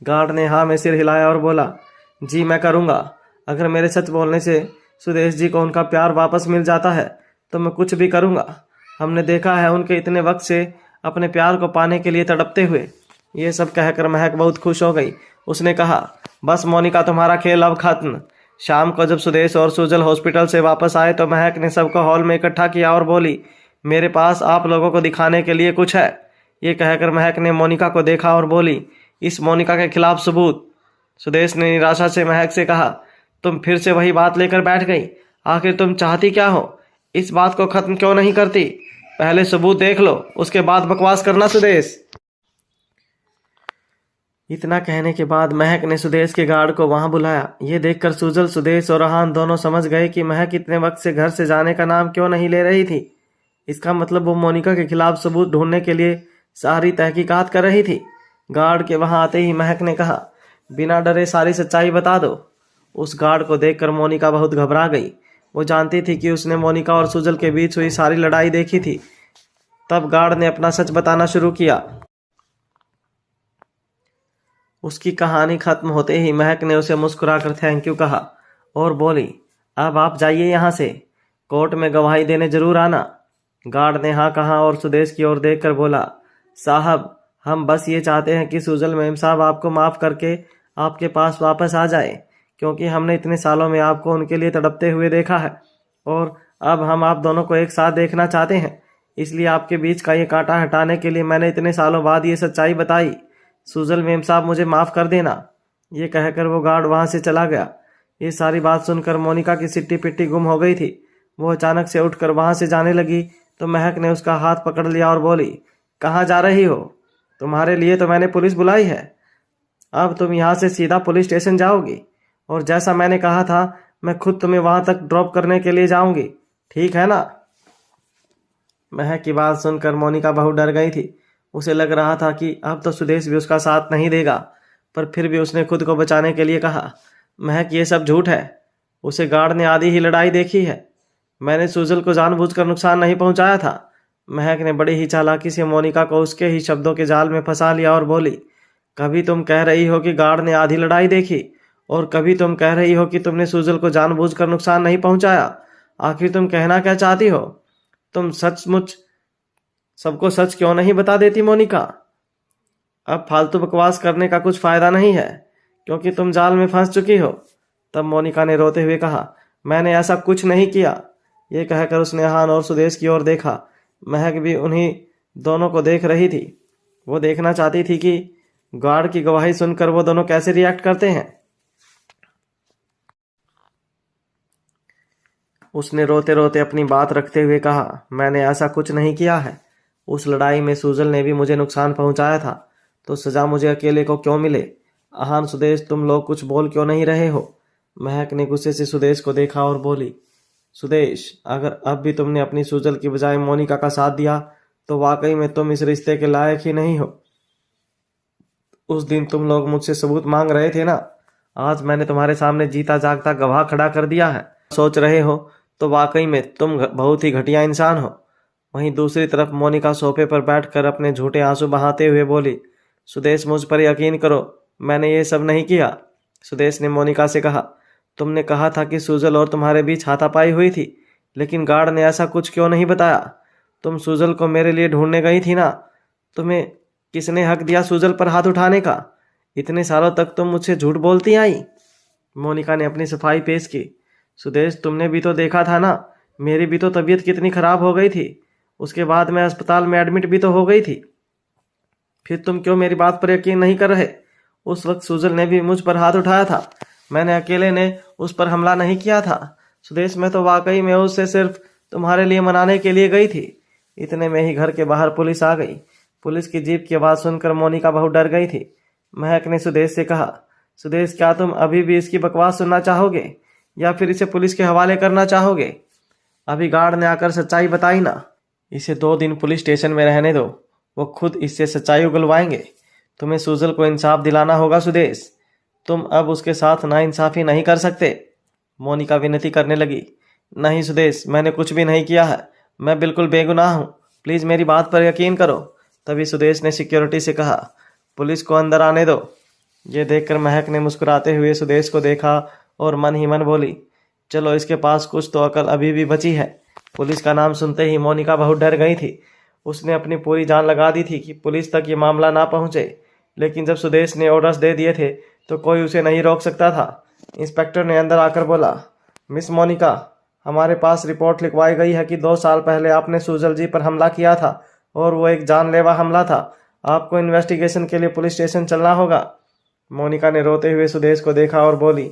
गार्ड ने हाँ में सिर हिलाया और बोला, जी मैं करूँगा। अगर मेरे सच बोलने से सुदेश जी को उनका प्यार वापस मिल जाता है तो मैं कुछ भी करूँगा। हमने देखा है उनके इतने वक्त से अपने प्यार को पाने के लिए तड़पते हुए। ये सब कहकर महक बहुत खुश हो गई। उसने कहा, बस मोनिका, तुम्हारा खेल अब खत्म। शाम को जब सुदेश और सुजल हॉस्पिटल से वापस आए तो महक ने सबको हॉल में इकट्ठा किया और बोली, मेरे पास आप लोगों को दिखाने के लिए कुछ है। ये कहकर महक ने मोनिका को देखा और बोली, इस मोनिका के खिलाफ सबूत। सुदेश ने निराशा से महक से कहा, तुम फिर से वही बात लेकर बैठ गई। आखिर तुम चाहती क्या हो? इस बात को खत्म क्यों नहीं करती? पहले सबूत देख लो, उसके बाद बकवास करना सुदेश। इतना कहने के बाद महक ने सुदेश के गार्ड को वहां बुलाया। ये देखकर सुजल, सुदेश और रहान दोनों समझ गए कि महक इतने वक्त से घर से जाने का नाम क्यों नहीं ले रही थी। इसका मतलब वो मोनिका के खिलाफ सबूत ढूंढने के लिए सारी तहकीकात कर रही थी। गार्ड के वहां आते ही महक ने कहा, बिना डरे सारी सच्चाई बता दो। उस गार्ड को देखकर मोनिका बहुत घबरा गई। वो जानती थी कि उसने मोनिका और सुजल के बीच हुई सारी लड़ाई देखी थी। तब गार्ड ने अपना सच बताना शुरू किया। उसकी कहानी खत्म होते ही महक ने उसे मुस्कुराकर थैंक यू कहा और बोली, अब आप जाइए यहाँ से, कोर्ट में गवाही देने जरूर आना। गार्ड ने हाँ कहा और सुदेश की ओर देखकर बोला, साहब, हम बस ये चाहते हैं कि सुजल मेम साहब आपको माफ़ करके आपके पास वापस आ जाए, क्योंकि हमने इतने सालों में आपको उनके लिए तड़पते हुए देखा है और अब हम आप दोनों को एक साथ देखना चाहते हैं। इसलिए आपके बीच का ये कांटा हटाने के लिए मैंने इतने सालों बाद ये सच्चाई बताई। सुजल मेम साहब, मुझे माफ़ कर देना। ये कहकर वो गार्ड वहाँ से चला गया। ये सारी बात सुनकर मोनिका की सिट्टी पिट्टी गुम हो गई थी। वो अचानक से उठकर वहां से जाने लगी तो महक ने उसका हाथ पकड़ लिया और बोली, कहाँ जा रही हो? तुम्हारे लिए तो मैंने पुलिस बुलाई है। अब तुम यहाँ से सीधा पुलिस स्टेशन जाओगी और जैसा मैंने कहा था मैं खुद तुम्हें वहां तक ड्रॉप करने के लिए जाऊंगी, ठीक है ना? महक की बात सुनकर मोनिका बहुत डर गई थी। उसे लग रहा था कि अब तो सुदेश भी उसका साथ नहीं देगा, पर फिर भी उसने खुद को बचाने के लिए कहा, महक ये सब झूठ है। उसे गार्ड ने आधी ही लड़ाई देखी है। मैंने सुजल को जानबूझकर नुकसान नहीं पहुंचाया था। महक ने बड़ी ही चालाकी से मोनिका को उसके ही शब्दों के जाल में फंसा लिया और बोली, कभी तुम कह रही हो कि गार्ड ने आधी लड़ाई देखी और कभी तुम कह रही हो कि तुमने सुजल को जानबूझकर नुकसान नहीं पहुंचाया। आखिर तुम कहना क्या चाहती हो? तुम सचमुच सबको सच क्यों नहीं बता देती मोनिका? अब फालतू बकवास करने का कुछ फायदा नहीं है क्योंकि तुम जाल में फंस चुकी हो। तब मोनिका ने रोते हुए कहा, मैंने ऐसा कुछ नहीं किया। ये कहकर उसने अहान और सुदेश की ओर देखा। महक भी उन्हीं दोनों को देख रही थी। वो देखना चाहती थी कि गार्ड की गवाही सुनकर वो दोनों कैसे रिएक्ट करते हैं। उसने रोते रोते अपनी बात रखते हुए कहा, मैंने ऐसा कुछ नहीं किया है। उस लड़ाई में सुजल ने भी मुझे नुकसान पहुंचाया था, तो सजा मुझे अकेले को क्यों मिले? अहान, सुदेश, तुम लोग कुछ बोल क्यों नहीं रहे हो? महक ने गुस्से से सुदेश को देखा और बोली, सुदेश, अगर अब भी तुमने अपनी सुजल की बजाय मोनिका का साथ दिया तो वाकई में तुम इस रिश्ते के लायक ही नहीं हो। उस दिन तुम लोग मुझसे सबूत मांग रहे थे ना, आज मैंने तुम्हारे सामने जीता जागता गवाह खड़ा कर दिया है। सोच रहे हो तो वाकई में तुम बहुत ही घटिया इंसान हो। वहीं दूसरी तरफ मोनिका सोफे पर बैठकर अपने झूठे आंसू बहाते हुए बोली, सुदेश, मुझ पर यकीन करो, मैंने ये सब नहीं किया। सुदेश ने मोनिका से कहा, तुमने कहा था कि सुजल और तुम्हारे बीच हाथापाई हुई थी, लेकिन गार्ड ने ऐसा कुछ क्यों नहीं बताया? तुम सुजल को मेरे लिए ढूंढने गई थी ना। तुम्हें किसने हक दिया सुजल पर हाथ उठाने का? इतने सालों तक तुम मुझसे झूठ बोलती आई। मोनिका ने अपनी सफाई पेश की। सुदेश, तुमने भी तो देखा था ना, मेरी भी तो तबीयत कितनी खराब हो गई थी। उसके बाद मैं अस्पताल में एडमिट भी तो हो गई थी। फिर तुम क्यों मेरी बात पर यकीन नहीं कर रहे? उस वक्त सुजल ने भी मुझ पर हाथ उठाया था। मैंने अकेले ने उस पर हमला नहीं किया था। सुदेश, मैं तो वाकई में उससे सिर्फ तुम्हारे लिए मनाने के लिए गई थी। इतने में ही घर के बाहर पुलिस आ गई। पुलिस की जीप की आवाज़ सुनकर मोनिका बहुत डर गई थी। महक ने सुदेश से कहा, सुदेश, क्या तुम अभी भी इसकी बकवास सुनना चाहोगे या फिर इसे पुलिस के हवाले करना चाहोगे? अभी गार्ड ने आकर सच्चाई बताई ना। इसे 2 दिन पुलिस स्टेशन में रहने दो, वो खुद इससे सच्चाई उगलवाएंगे। तुम्हें सुजल को इंसाफ दिलाना होगा सुदेश। तुम अब उसके साथ नाइंसाफी नहीं कर सकते। मोनिका विनती करने लगी, नहीं सुदेश, मैंने कुछ भी नहीं किया है। मैं बिल्कुल बेगुनाह हूँ। प्लीज़ मेरी बात पर यकीन करो। तभी सुदेश ने सिक्योरिटी से कहा, पुलिस को अंदर आने दो। ये देखकर महक ने मुस्कुराते हुए सुदेश को देखा और मन ही मन बोली, चलो, इसके पास कुछ तो अकल अभी भी बची है। पुलिस का नाम सुनते ही मोनिका बहुत डर गई थी। उसने अपनी पूरी जान लगा दी थी कि पुलिस तक ये मामला ना पहुंचे, लेकिन जब सुदेश ने ऑर्डर्स दे दिए थे तो कोई उसे नहीं रोक सकता था। इंस्पेक्टर ने अंदर आकर बोला, मिस मोनिका, हमारे पास रिपोर्ट लिखवाई गई है कि 2 साल पहले आपने सुजल जी पर हमला किया था और वो एक जानलेवा हमला था। आपको इन्वेस्टिगेशन के लिए पुलिस स्टेशन चलना होगा। मोनिका ने रोते हुए सुदेश को देखा और बोली,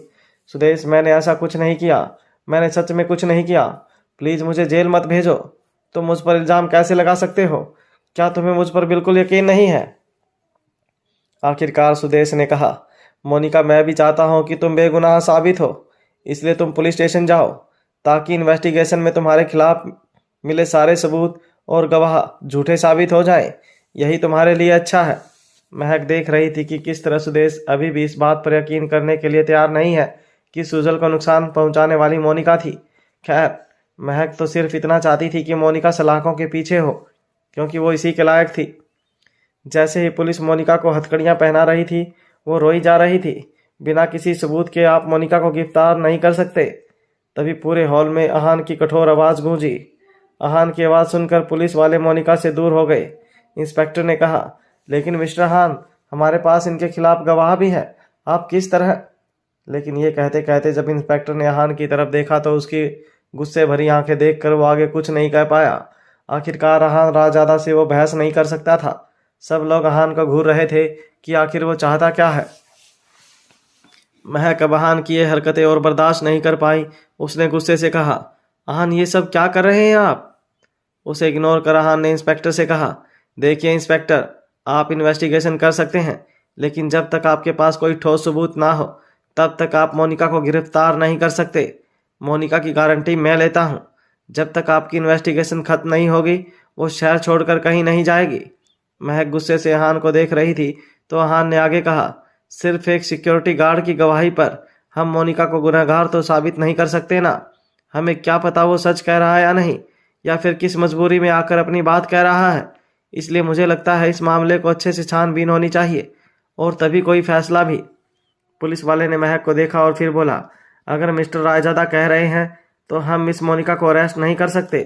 सुदेश, मैंने ऐसा कुछ नहीं किया। मैंने सच में कुछ नहीं किया। प्लीज़ मुझे जेल मत भेजो। तुम मुझ पर इल्ज़ाम कैसे लगा सकते हो? क्या तुम्हें मुझ पर बिल्कुल यकीन नहीं है? आखिरकार सुदेश ने कहा, मोनिका, मैं भी चाहता हूं कि तुम बेगुनाह साबित हो, इसलिए तुम पुलिस स्टेशन जाओ ताकि इन्वेस्टिगेशन में तुम्हारे खिलाफ मिले सारे सबूत और गवाह झूठे साबित हो जाएं। यही तुम्हारे लिए अच्छा है। महक देख रही थी कि किस तरह सुदेश अभी भी इस बात पर यकीन करने के लिए तैयार नहीं है कि सुजल को नुकसान पहुंचाने वाली मोनिका थी। खैर, महक तो सिर्फ इतना चाहती थी कि मोनिका सलाखों के पीछे हो, क्योंकि वो इसी के लायक थी। जैसे ही पुलिस मोनिका को हथकड़ियां पहना रही थी, वो रोई जा रही थी। बिना किसी सबूत के आप मोनिका को गिरफ्तार नहीं कर सकते। तभी पूरे हॉल में अहान की कठोर आवाज़ गूंजी। अहान की आवाज़ सुनकर पुलिस वाले मोनिका से दूर हो गए। इंस्पेक्टर ने कहा, लेकिन मिस्टर अहान, हमारे पास इनके खिलाफ गवाह भी है, आप किस तरह? लेकिन ये कहते कहते जब इंस्पेक्टर ने अहान की तरफ देखा तो उसकी गुस्से भरी आंखें देखकर वो आगे कुछ नहीं कह पाया। आखिरकार अहान राजदादा से वो बहस नहीं कर सकता था। सब लोग अहान को घूर रहे थे कि आखिर वो चाहता क्या है। महक अब अहान की ये हरकतें और बर्दाश्त नहीं कर पाई। उसने गुस्से से कहा, अहान ये सब क्या कर रहे हैं आप? उसे इग्नोर कर अहान ने इंस्पेक्टर से कहा, देखिए इंस्पेक्टर, आप इन्वेस्टिगेशन कर सकते हैं, लेकिन जब तक आपके पास कोई ठोस सबूत ना हो तब तक आप मोनिका को गिरफ्तार नहीं कर सकते। मोनिका की गारंटी मैं लेता हूँ। जब तक आपकी इन्वेस्टिगेशन खत्म नहीं होगी वो शहर छोड़कर कहीं नहीं जाएगी। महक गुस्से से अहान को देख रही थी तो अहान ने आगे कहा, सिर्फ एक सिक्योरिटी गार्ड की गवाही पर हम मोनिका को गुनहगार तो साबित नहीं कर सकते ना। हमें क्या पता वो सच कह रहा है या नहीं, या फिर किस मजबूरी में आकर अपनी बात कह रहा है। इसलिए मुझे लगता है इस मामले को अच्छे से छानबीन होनी चाहिए और तभी कोई फैसला भी। पुलिस वाले ने महक को देखा और फिर बोला, अगर मिस्टर रायजादा कह रहे हैं तो हम मिस मोनिका को अरेस्ट नहीं कर सकते,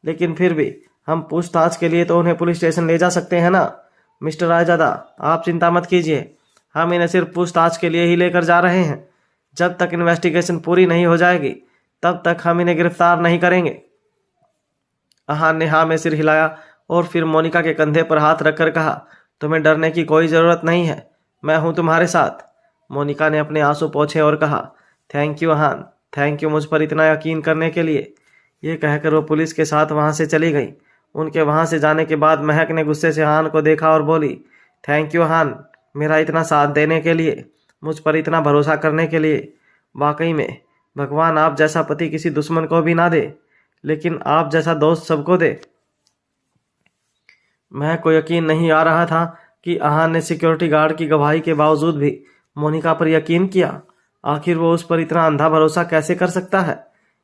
लेकिन फिर भी हम पूछताछ के लिए तो उन्हें पुलिस स्टेशन ले जा सकते हैं ना। मिस्टर रायजादा, आप चिंता मत कीजिए, हम इन्हें सिर्फ पूछताछ के लिए ही लेकर जा रहे हैं। जब तक इन्वेस्टिगेशन पूरी नहीं हो जाएगी तब तक हम इन्हें गिरफ्तार नहीं करेंगे। अहान ने हाँ में सिर हिलाया और फिर मोनिका के कंधे पर हाथ रखकर कहा, तुम्हें डरने की कोई ज़रूरत नहीं है, मैं हूं तुम्हारे साथ। मोनिका ने अपने आंसू पोंछे और कहा, thank you Ahan, thank you मुझ पर इतना यकीन करने के लिए। ये कहकर वो पुलिस के साथ वहां से चली गई। उनके वहां से जाने के बाद महक ने गुस्से से अहान को देखा और बोली, थैंक यू अहान, मेरा इतना साथ देने के लिए, मुझ पर इतना भरोसा करने के लिए। वाकई में भगवान आप जैसा पति किसी दुश्मन को भी ना दे, लेकिन आप जैसा दोस्त सबको दे। महक को यकीन नहीं आ रहा था कि अहान ने सिक्योरिटी गार्ड की गवाही के बावजूद भी मोनिका पर यकीन किया। आखिर वो उस पर इतना अंधा भरोसा कैसे कर सकता है।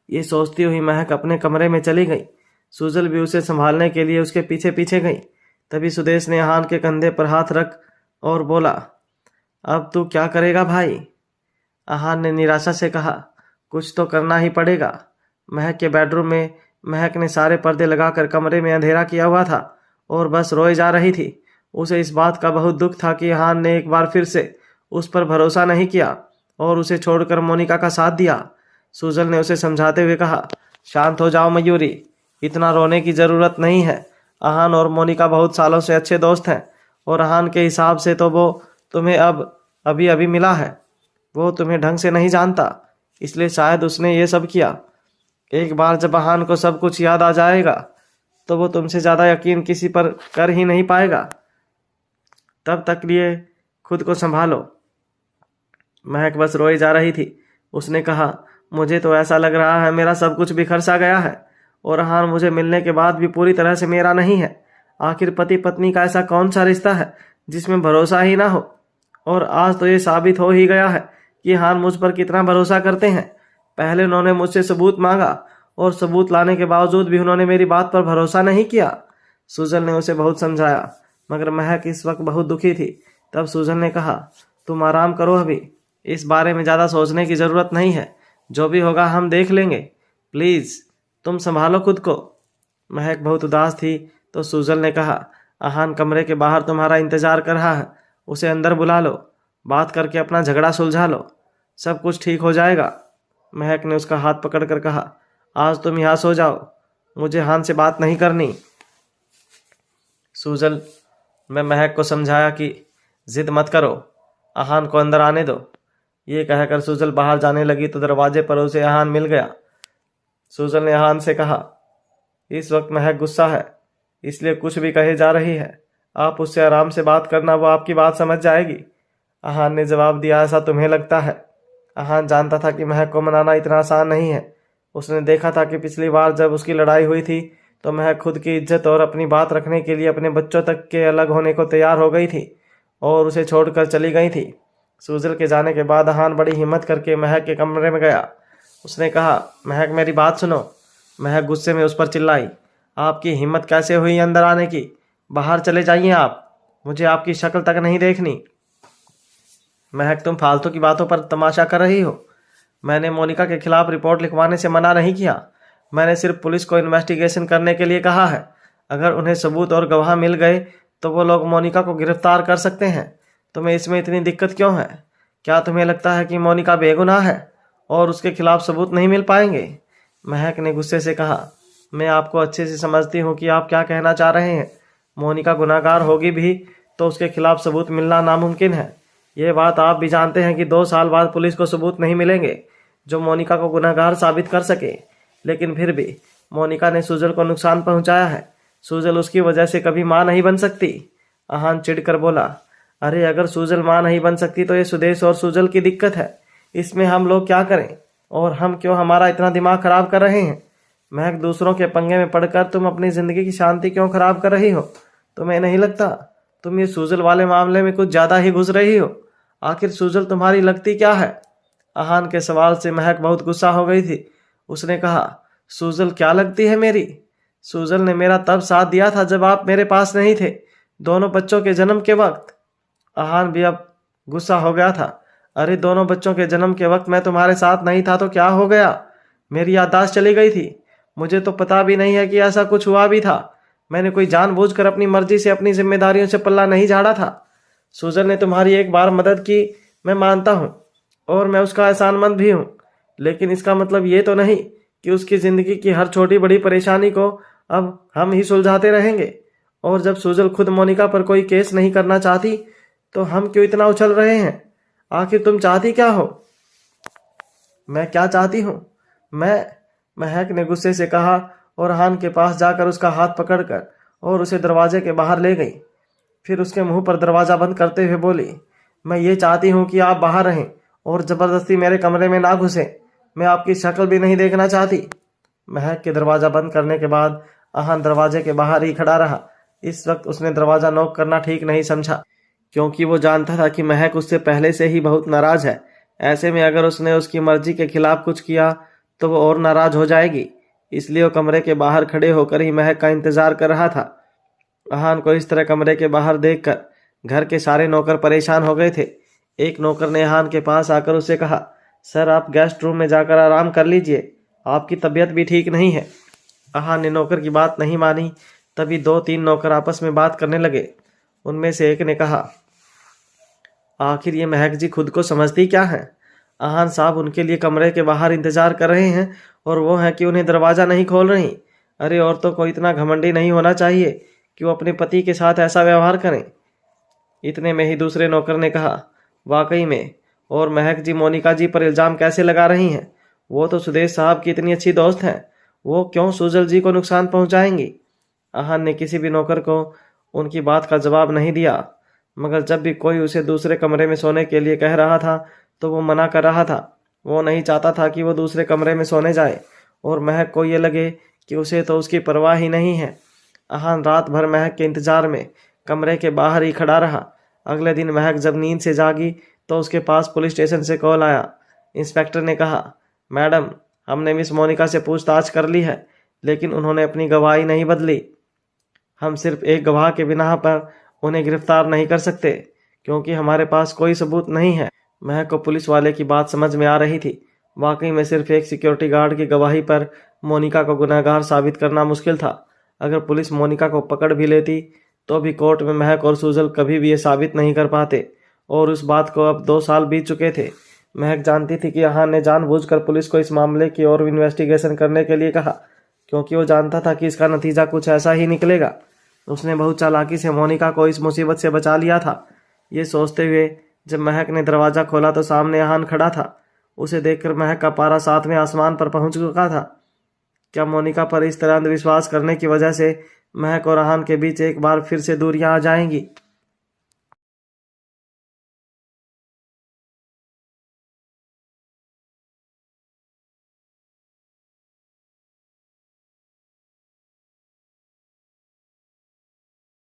ये सोचती हुई महक अपने कमरे में चली गई। सुजल भी उसे संभालने के लिए उसके पीछे पीछे गई। तभी सुदेश ने अहान के कंधे पर हाथ रख और बोला, अब तू क्या करेगा भाई? अहान ने निराशा से कहा, कुछ तो करना ही पड़ेगा। महक के बेडरूम में महक ने सारे पर्दे लगाकर कमरे में अंधेरा किया हुआ था और बस रोए जा रही थी। उसे इस बात का बहुत दुख था कि अहान ने एक बार फिर से उस पर भरोसा नहीं किया और उसे छोड़कर मोनिका का साथ दिया। सुजल ने उसे समझाते हुए कहा, शांत हो जाओ मयूरी, इतना रोने की ज़रूरत नहीं है। अहान और मोनिका बहुत सालों से अच्छे दोस्त हैं और अहान के हिसाब से तो वो तुम्हें अभी अभी मिला है। वो तुम्हें ढंग से नहीं जानता, इसलिए शायद उसने ये सब किया। एक बार जब अहान को सब कुछ याद आ जाएगा तो वो तुमसे ज़्यादा यकीन किसी पर कर ही नहीं पाएगा। तब तक लिए खुद को संभालो। महक बस रोई जा रही थी। उसने कहा, मुझे तो ऐसा लग रहा है मेरा सब कुछ बिखर सा गया है और अहान मुझे मिलने के बाद भी पूरी तरह से मेरा नहीं है। आखिर पति पत्नी का ऐसा कौन सा रिश्ता है जिसमें भरोसा ही ना हो। और आज तो ये साबित हो ही गया है कि अहान मुझ पर कितना भरोसा करते हैं। पहले उन्होंने मुझसे सबूत मांगा और सबूत लाने के बावजूद भी उन्होंने मेरी बात पर भरोसा नहीं किया। सुजल ने उसे बहुत समझाया, मगर महक इस वक्त बहुत दुखी थी। तब सुजल ने कहा, तुम आराम करो, अभी इस बारे में ज़्यादा सोचने की ज़रूरत नहीं है। जो भी होगा हम देख लेंगे। प्लीज़ तुम संभालो खुद को। महक बहुत उदास थी तो सुजल ने कहा, अहान कमरे के बाहर तुम्हारा इंतजार कर रहा है, उसे अंदर बुला लो, बात करके अपना झगड़ा सुलझा लो, सब कुछ ठीक हो जाएगा। महक ने उसका हाथ पकड़कर कहा, आज तुम यहाँ सो जाओ, मुझे अहान से बात नहीं करनी। सुजल मैं महक को समझाया कि जिद मत करो, अहान को अंदर आने दो। ये कहकर सुजल बाहर जाने लगी तो दरवाजे पर उसे अहान मिल गया। सुजल ने अहान से कहा, इस वक्त महक गुस्सा है, इसलिए कुछ भी कहे जा रही है, आप उससे आराम से बात करना, वो आपकी बात समझ जाएगी। अहान ने जवाब दिया, ऐसा तुम्हें लगता है? अहान जानता था कि महक को मनाना इतना आसान नहीं है। उसने देखा था कि पिछली बार जब उसकी लड़ाई हुई थी तो महक खुद की इज्जत और अपनी बात रखने के लिए अपने बच्चों तक के अलग होने को तैयार हो गई थी और उसे छोड़कर चली गई थी। सुजल के जाने के बाद अहान बड़ी हिम्मत करके महक के कमरे में गया। उसने कहा, महक मेरी बात सुनो। महक गुस्से में उस पर चिल्लाई, आपकी हिम्मत कैसे हुई अंदर आने की? बाहर चले जाइए आप, मुझे आपकी शक्ल तक नहीं देखनी। महक तुम फालतू की बातों पर तमाशा कर रही हो। मैंने मोनिका के खिलाफ रिपोर्ट लिखवाने से मना नहीं किया, मैंने सिर्फ पुलिस को इन्वेस्टिगेशन करने के लिए कहा है। अगर उन्हें सबूत और गवाह मिल गए तो वो लोग मोनिका को गिरफ्तार कर सकते हैं। तुम्हें इसमें इतनी दिक्कत क्यों है? क्या तुम्हें लगता है कि मोनिका बेगुनाह है और उसके खिलाफ सबूत नहीं मिल पाएंगे? महक ने गुस्से से कहा, मैं आपको अच्छे से समझती हूँ कि आप क्या कहना चाह रहे हैं। मोनिका गुनाहगार होगी भी तो उसके खिलाफ सबूत मिलना नामुमकिन है। ये बात आप भी जानते हैं कि 2 साल बाद पुलिस को सबूत नहीं मिलेंगे जो मोनिका को गुनहगार साबित कर सके। लेकिन फिर भी मोनिका ने सुजल को नुकसान पहुंचाया है। सुजल उसकी वजह से कभी माँ नहीं बन सकती। आहान चिढ़कर बोला, अरे अगर सुजल माँ नहीं बन सकती तो ये सुदेश और सुजल की दिक्कत है, इसमें हम लोग क्या करें? और हम क्यों हमारा इतना दिमाग खराब कर रहे हैं? महक, दूसरों के पंगे में पड़कर तुम अपनी जिंदगी की शांति क्यों खराब कर रही हो? तुम्हें नहीं लगता तुम ये सुजल वाले मामले में कुछ ज्यादा ही घुस रही हो? आखिर सुजल तुम्हारी लगती क्या है? आहान के सवाल से महक बहुत गुस्सा हो गई थी। उसने कहा, सुजल क्या लगती है मेरी? सुजल ने मेरा तब साथ दिया था जब आप मेरे पास नहीं थे, दोनों बच्चों के जन्म के वक्त। आहान भी अब गुस्सा हो गया था। अरे दोनों बच्चों के जन्म के वक्त मैं तुम्हारे साथ नहीं था तो क्या हो गया? मेरी याददाश्त चली गई थी। मुझे तो पता भी नहीं है कि ऐसा कुछ हुआ भी था। मैंने कोई जानबूझकर अपनी मर्जी से अपनी जिम्मेदारियों से पल्ला नहीं झाड़ा था। सुजल ने तुम्हारी एक बार मदद की, मैं मानता हूँ, और मैं उसका एहसानमंद भी हूँ, लेकिन इसका मतलब ये तो नहीं कि उसकी जिंदगी की हर छोटी बड़ी परेशानी को अब हम ही सुलझाते रहेंगे। और जब सुजल खुद मोनिका पर कोई केस नहीं करना चाहती तो हम क्यों इतना उछल रहे हैं? आखिर तुम चाहती क्या हो? मैं क्या चाहती हूँ? महक ने गुस्से से कहा और हान के पास जाकर उसका हाथ पकड़कर और उसे दरवाजे के बाहर ले गई। फिर उसके मुंह पर दरवाजा बंद करते हुए बोली, मैं ये चाहती हूँ कि आप बाहर रहें और जबरदस्ती मेरे कमरे में ना घुसें। मैं आपकी शक्ल भी नहीं देखना चाहती। महक के दरवाजा बंद करने के बाद आहान दरवाजे के बाहर ही खड़ा रहा। इस वक्त उसने दरवाजा नॉक करना ठीक नहीं समझा, क्योंकि वो जानता था कि महक उससे पहले से ही बहुत नाराज है। ऐसे में अगर उसने उसकी मर्जी के खिलाफ कुछ किया तो वो और नाराज हो जाएगी। इसलिए वो कमरे के बाहर खड़े होकर ही महक का इंतजार कर रहा था। आहान को इस तरह कमरे के बाहर देखकर घर के सारे नौकर परेशान हो गए थे। एक नौकर ने आहान के पास आकर उससे कहा, सर आप गेस्ट रूम में जाकर आराम कर लीजिए, आपकी तबीयत भी ठीक नहीं है। आहान ने नौकर की बात नहीं मानी। तभी 2-3 नौकर आपस में बात करने लगे। उनमें से एक ने कहा, आखिर ये महक जी खुद को समझती क्या है? आहान साहब उनके लिए कमरे के बाहर इंतजार कर रहे हैं और वो है कि उन्हें दरवाज़ा नहीं खोल रही। अरे औरतों को इतना घमंडी नहीं होना चाहिए कि वो अपने पति के साथ ऐसा व्यवहार करें। इतने में ही दूसरे नौकर ने कहा, वाकई में, और महक जी मोनिका जी पर इल्ज़ाम कैसे लगा रही हैं? वो तो सुदेश साहब की इतनी अच्छी दोस्त हैं, वो क्यों सुजल जी को नुकसान पहुंचाएंगी? आहान ने किसी भी नौकर को उनकी बात का जवाब नहीं दिया, मगर जब भी कोई उसे दूसरे कमरे में सोने के लिए कह रहा था तो वो मना कर रहा था। वो नहीं चाहता था कि वो दूसरे कमरे में सोने जाए और महक को ये लगे कि उसे तो उसकी परवाह ही नहीं है। आहान रात भर महक के इंतजार में कमरे के बाहर ही खड़ा रहा। अगले दिन महक जब नींद से जागी तो उसके पास पुलिस स्टेशन से कॉल आया। इंस्पेक्टर ने कहा, मैडम, हमने मिस मोनिका से पूछताछ कर ली है, लेकिन उन्होंने अपनी गवाही नहीं बदली। हम सिर्फ एक गवाह के बिना पर उन्हें गिरफ्तार नहीं कर सकते, क्योंकि हमारे पास कोई सबूत नहीं है। महक को पुलिस वाले की बात समझ में आ रही थी। वाकई में सिर्फ एक सिक्योरिटी गार्ड की गवाही पर मोनिका को गुनहगार साबित करना मुश्किल था। अगर पुलिस मोनिका को पकड़ भी लेती तो भी कोर्ट में महक और सुजल कभी भी ये साबित नहीं कर पाते, और उस बात को अब 2 साल बीत चुके थे। महक जानती थी कि आहान ने जानबूझकर पुलिस को इस मामले की और इन्वेस्टिगेशन करने के लिए कहा, क्योंकि वो जानता था कि इसका नतीजा कुछ ऐसा ही निकलेगा। उसने बहुत चालाकी से मोनिका को इस मुसीबत से बचा लिया था। ये सोचते हुए जब महक ने दरवाज़ा खोला तो सामने आहान खड़ा था। उसे देखकर महक का पारा 7वें आसमान पर पहुंच चुका था। क्या मोनिका पर इस तरह अंधविश्वास करने की वजह से महक और आहान के बीच एक बार फिर से दूरियां आ जाएंगी?